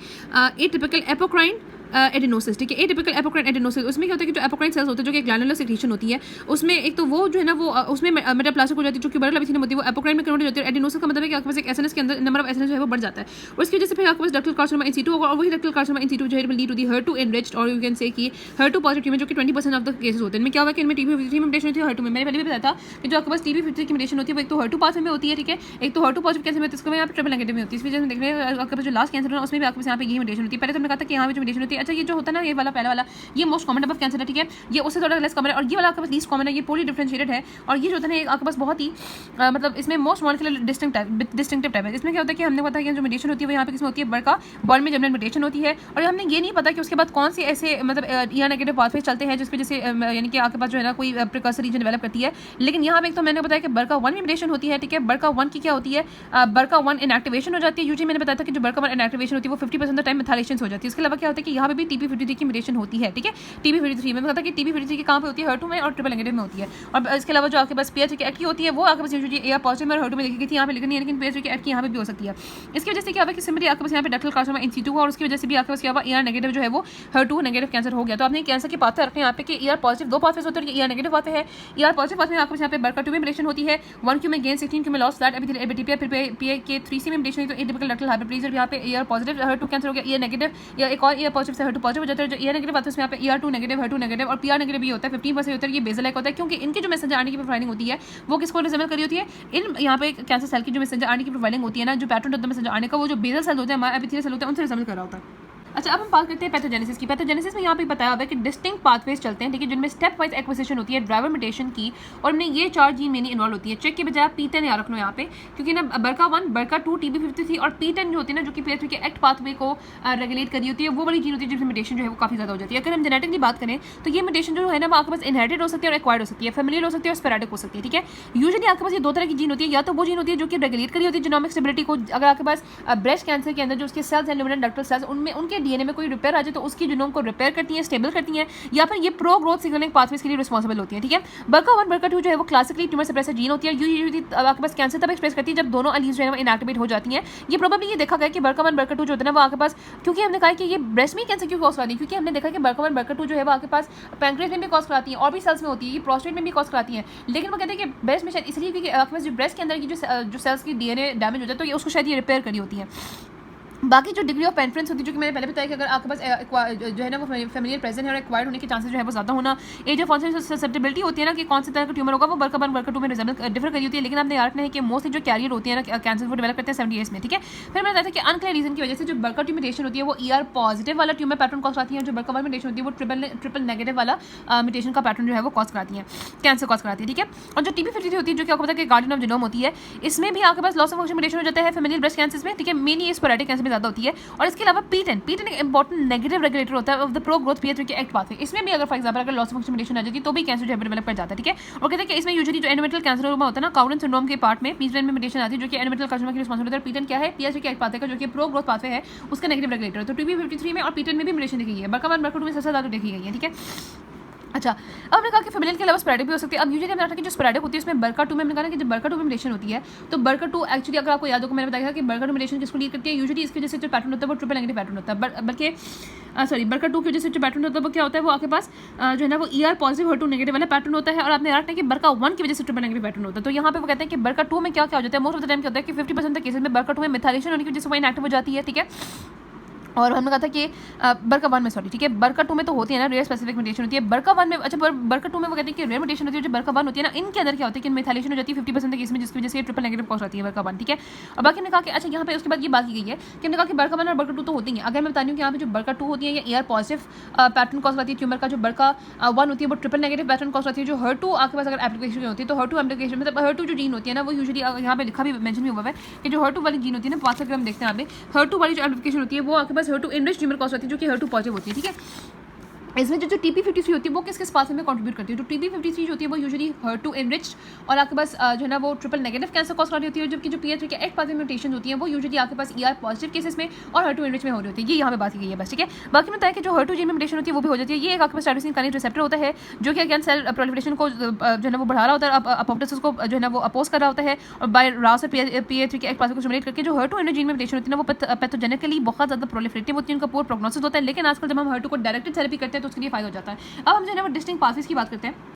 एटिपिकल एपोक्राइन एडेनोसिस, ठीक है। एटिपिकल एपोक्राइन एडेनोसिस, उसमें क्या होता है कि जो एपोक्राइन सेल्स होते हैं जो कि ग्लैंडुलर सेक्रेशन होती है, उसमें एक तो वो जो है ना वो उसमें मेटाप्लास्टिक हो जाती है, जो कि बर्गर एपिथेलियम होती है, वो एपोक्राइन में कन्वर्ट हो जाती है। एडेनोसिस का मतलब है कि आपके पास एक एसएनएस के अंदर नंबर ऑफ एसएनएस जो है वो बढ़ जाता है, और इसकी वजह से फिर आपके पास डक्टल कार्सिनोमा इन सीटू होगा, और वही डक्टल कार्सिनोमा इन सीटू जो है lead to the HER2 enriched, और यू कैन से कि HER2 पॉजिटिव में जो कि 20% ऑफ द केसेस होते हैं। इनमें क्या हुआ कि इनमें TP53 में म्यूटेशन होती है HER2 में। मैंने पहले भी बताया था कि जो आपके पास TP53 की म्यूटेशन होती है वो एक तो HER2 पाथवे में होती है, ठीक है, एक तो HER2 पॉजिटिव कैंसर में होती है, इसको यहाँ पे ट्रिपल नेगेटिव में होती है। इस वजह से देख रहे हैं आपके पास जो लास्ट कैंसर है उसमें भी आपके पास यहाँ पे यही म्यूटेशन होती है। पहले तो हमने कहा था कि यहाँ पे जो म्यूटेशन होती है, अच्छा ये जो होता है ना ये वाला पहला वाला ये most common type of cancer है, ठीक है, ये उससे थोड़ा लेस कॉमन है, और ये वाला आपके पास लीस्ट कॉमन है, ये पोली डिफरेंशिएटेड है, और ये जो होता है ना आपके पास बहुत ही मतलब इसमें मोस्ट मॉलिक्यूलर डिस्टिंक्टिव टाइप है। इसमें क्या होता है कि हमने पता है कि जो म्यूटेशन होती है वो यहाँ पे किसमें होती है, बर्का बॉल में जर्मलाइन म्यूटेशन होती है, और हमने ये नहीं पता कि उसके बाद कौन से ऐसे मतलब ER नेगेटिव पाथवे चलते हैं जिसकी वजह से यानी कि आपके पास जो है ना कोई प्रिकर्सर रीजन डेवलप करती है। लेकिन यहाँ पे एक तो मैंने बताया कि बर्का 1 में म्यूटेशन होती है, ठीक है। बर्का 1 की क्या होती है, बर्का 1 इनएक्टिवेशन हो जाती है। यूजुअली मैंने बताया था कि जो बर्का 1 इनएक्टिवेशन होती है वो 50% ऑफ टाइम मेथाइलेशन हो जाती है। इसके अलावा क्या होता है कि यहाँ पे भी TP53 की म्यूटेशन होती है, ठीक है। TP53 में पता है कि TP53 की कहाँ पे होती है, HER2 में और ट्रिपल नेगेटिव में होती है। और इसके अलावा जो आपके पास PH की होती है वो आपके पास यूजुअली ER पॉजिटिव में और HER2 में लिखी गई थी, यहाँ पे लिखनी है, लेकिन PH की यहाँ पे भी हो सकती है। इसकी वजह से क्या होगा कि सिंपली आपके पास यहाँ पे डक्टल कार्सिनोमा इन सीटू हुआ, और उसकी वजह से भी आपके पास क्या हुआ ER नेगेटिव जो है वो HER2 नेगेटिव कैंसर हो गया। तो आपने कैंसर के पाथवे रखते हैं यहाँ पे कि ER पॉजिटिव दो पाथवे होते हैं, ER नेगेटिव पाथवे है। ER पॉजिटिव पाथवे में आपके पास यहाँ पे बर्का 2 में म्यूटेशन होती है, 1Q में गेन, 16Q में लॉस, फ्लैट एपिथेलियल, फिर PA3C में म्यूटेशन हुई, तो एटिपिकल डक्टल हाइपरप्लेजिया यहाँ पे ER पॉजिटिव HER2 कैंसर हो गया, ER नेगेटिव या एक और ER पॉजिटिव से HER2 पॉजिटिव हो जाता है। जो ER नेगेटिव पाथवे में यहाँ पे ER2 नेगेटिव HER2 नेगेटिव और PR नेगेटिव भी होता है, 15% होता है। ये बेसल लाइक होता है क्योंकि इनकी जो मैसेंजर आरएनए की प्रोफाइलिंग होती है वो किसको रिजेंबल करी होती है, इन यहाँ पे कैंसर सेल की जो मैसेंजर आरएनए की प्रोफाइलिंग होती है ना, जो पैटर्न होता है मैसेंजर आरएनए का, वो जो बेसल सेल होते हैं हमारे एपिथेलियल सेल होते हैं उनसे रिजेंबल कर रहा होता है। अच्छा, अब हम बात करते हैं पैथोजेनेसिस की। पैथोजेनेसिस में यहाँ पे बताया हुआ है कि डिस्टिंक्ट पाथवेज चलते हैं, ठीक है, जिनमें स्टेप वाइज एक्विजिशन होती है ड्राइवर म्यूटेशन की, और इनमें ये 4 जीन मेनली इन्वॉल्व होती है। चेक के बजाय P10 याद रखना यहाँ पे, क्योंकि ना बर्का 1, बर्का 2, TP53 और P10 जो होती है ना, जो कि PH3 के एक्ट पाथवे को रेगुलेट करी होती है, वो बड़ी जीन होती है जिसमें म्यूटेशन जो है वो काफी ज्यादा हो जाती है। अगर हम जेनेटिकली बात करें तो ये म्यूटेशन जो है ना वो आपके पास इनहेरिटेड हो सकती है और एक्वायर्ड हो सकती है, फैमिलियल हो सकती है और स्पोरेडिक हो सकती है, ठीक है। यूजुअली आपके पास ये दो तरह की जीन होती है, या तो वो जीन होती है जो कि रेगुलेट करी होती है जीनोमिक स्टेबिलिटी को। अगर आपके पास ब्रेस्ट कैंसर के अंदर जो उसके सेल्स हैं, ल्यूमिनेंट डक्टल सेल्स, उनमें उनके डीएनए में कोई रिपेयर तो उसकी जीनोम को रिपेयर करती हैं, स्टेबल करती हैं, या फिर ये प्रो ग्रोथ सिग्नलिंग पाथवेज के लिए रिस्पांसिबल होती हैं, ठीक है। बर्का 1, बर्का 2 जो है वो क्लासिकली ट्यूमर सप्रेसर जीन होती है। यूजुअली आपके पास कैंसर तब एक्सप्रेस करती है जब दोनों एलील्स जो है वो इनएक्टिवेट हो जाती हैं। ये प्रोबेबली ये देखा गया कि बर्का 1, बर्का 2 जो होता है ना वो आपके पास, क्योंकि हमने कहा कि ये ब्रेस्ट में कैंसर क्यों कॉज कराती है, क्योंकि हमने देखा कि बर्का 1, बर्का 2 जो है वो आपके पास पैंक्रियास में भी कॉज कराती है और भी सेल्स में होती है, ये प्रोस्टेट में भी कॉज कराती है। लेकिन वो कहते हैं कि ब्रेस्ट में शायद इसलिए क्योंकि आपके पास जो ब्रेस्ट के अंदर की जो सेल्स की डीएनए डैमेज हो जाए तो ये उसको शायद ये रिपेयर करी होती है। बाकी जो डिग्री ऑफ पेनिट्रेंस होती है, जो कि मैंने पहले बताया कि अगर आपके पास जो है ना वो फैमिलियल प्रेजेंट है और एक्वायर्ड होने के चांसेस जो है वो ज़्यादा होना, एज ऑफ ऑनसेट ससेप्टेबिलिटी होती है ना कि कौन से तरह का ट्यूमर होगा, वो बर्का 1, बर्का 2 में रिजेंबल डिफर करी होती है। लेकिन आपने याद रखना है कि मोस्टली जो कैरियर होती है ना कैंसर वो डेवलप करते हैं 70 ईयर्स में, ठीक है। फिर मैंने बताया था कि अनक्लियर रीजन की वजह से जो बर्का 2 म्यूटेशन होती है वो ER पॉजिटिव वाला ट्यूमर पैटर्न कॉज कराती है, जो बर्का 1 म्यूटेशन होती है वो ट्रिपल नेगेटिव वाला म्यूटेशन का पैटर्न जो है वो कॉज कराती है, कैंसर कॉज कराती है, ठीक है। और जो TP53 होती है जो कि आपको पता है कि गार्डियन ऑफ जीनोम होती है, इसमें भी आपके पास लॉस ऑफ फंक्शन म्यूटेशन हो जाता है फैमिलियल ब्रेस्ट कैंसर में, ठीक है। मेनली स्पोरेडिक कैंसर में ज़्यादा होती है। और इसके अलावा P10 एक इंपॉर्टेंट नेगेटिव रेगुलेटर होता है of the pro growth PH3 के एक्ट पाथवे। इसमें भी अगर फॉर एग्जांपल अगर लॉस ऑफ फंक्शन म्यूटेशन आ जाती है तो भी कैंसर जो है डेवलप कर जाता है, ठीक है। और कहते हैं कि इसमें यूजुअली जो एंडोमेट्रियल कैंसर होता है ना, काउडन सिंड्रोम के पार्ट में P10 में म्यूटेशन आती है जो कि एंडोमेट्रियल कार्सिनोमा की रिस्पांसिबल होता है। P10 क्या है, PH3 के एक्ट पाथवे का जो कि प्रो ग्रोथ पाथवे है उसका नेगेटिव रेगुलेटर है। तो TP53 में और P10 में भी म्यूटेशन देखी गई है, बर्का 1, बर्का 2 में सबसे ज़्यादा देखी गई है, ठीक है। अच्छा, अब हमने कहा कि फैमिलियल के अलावा स्पोरेडिक भी हो सकती है। अब यूजुअली हमने कहा कि जो स्पोरेडिक होती है उसमें बर्का 2 में हमने कहा कि जब बर्का 2 में म्यूटेशन होती है तो बर्का 2 एक्चुअली अगर आपको याद हो, मैंने बताया कि बर्का 2 म्यूटेशन किसको लीड करती है, यूजुअली इसकी वजह से जो पैटर्न होता है वो ट्रिपल नेगेटिव पैटर्न होता है। बल्कि बर्का 2 की वजह से जो पैटर्न होता है वो क्या होता है, वो आपके पास जो है ना वो ER पॉजिटिव HER2 नेगेटिव वाला पैटर्न होता है। और आपने याद रखना है कि बर्का 1 की वजह से ट्रिपल नेगेटिव पैटर्न होता है। तो यहाँ पे वो कहते हैं कि बर्का 2 में क्या हो जाता है, मोस्ट ऑफ द टाइम क्या होता है कि 50% केसेस में बर्का 2 में मिथाइलेशन होने की वजह से वो इनएक्टिव हो जाती है, ठीक है। और हमने कहा था कि बरका 1 में सॉरी ठीक है, बरका 2 में तो होती है ना रेयर स्पेसिफिक म्यूटेशन होती है, बरका 1 में अच्छा बरका 2 में वो कहते हैं कि रेयर म्यूटेशन होती है, जो बरका 1 होती है ना इनके अंदर क्या होता है कि मिथाइलेशन हो जाती है 50% तक इसमें, जिसकी वजह से ट्रिपल नेगेटिव कॉज आती है बरका 1 ठीक है। और बाकी हमने कहा कि अच्छा यहाँ पे उसके बाद ये बात की गई है कि हमने कहा कि बरका 1 और बरका 2 तो होती है। अगर मैं बता रही हूँ कि यहाँ पे जो बरका 2 होती है ये AR पॉजिटिव पैटर्न कॉज आती है ट्यूमर का, जो बरका 1 होती है वो ट्रिपल नेगेटिव पैटर्न कॉज आती है। जो HER2 आपके पास अगर एप्लीकेशन होती है तो HER2 एप्लीकेशन मतलब HER2 जो जीन होती है ना वो यूजुअली यहाँ पे लिखा भी मेंशन भी हुआ है कि जो HER2 वाली जीन होती है ना, पास हम देखते हैं यहाँ पे HER2 वाली जो एप्लीकेशन होती है वो आपके पास HER2 इनरिच ट्यूमर कॉज होती है, जो कि HER2 पॉजिटिव होती है ठीक है। इसमें जो TP53 होती है वो किस पास में कंट्रीब्यूट करती है, जो TP53 जो होती है वो यूजुअली HER2 इनरिच्ड और आपके पास जो है ना वो ट्रिपल नेगेटिव कैंसर कॉज कर रही होती है, जबकि जो PR3 के 8 पास म्यूटेशन होती है वो यूजुअली आपके पास ER पॉजिटिव केसेस में और HER2 इनरिच में हो रही होती है। ये यहाँ पे बात की गई है बस ठीक है। बाकी में बताया कि जो HER2 जीन में म्यूटेशन होती है वो भी हो जाती है। ये एक आपके पास टायरोसिन काइनेज रिसेप्टर होता है जो कि अगेन सेल प्रोलिफरेशन को जो है ना वो बढ़ा रहा होता है, अपोप्टोसिस को जो है ना वो अपोज कर रहा होता है, और बाय रास और PR3 के 8 पास को स्टिमुलेट करके जो HER2 इनरिच जीन में म्यूटेशन होती है ना वो पैथोजेनिकली बहुत ज़्यादा प्रोलिफरेटिव होती है, उनका पूरा प्रोग्नोसिस होता है। लेकिन आजकल जब हम HER2 को डायरेक्टेड थेरेपी करते हैं तो उसके लिए फायदा हो जाता है। अब हम जो है ना वो डिस्टिंक्ट पाथवेज की बात करते हैं।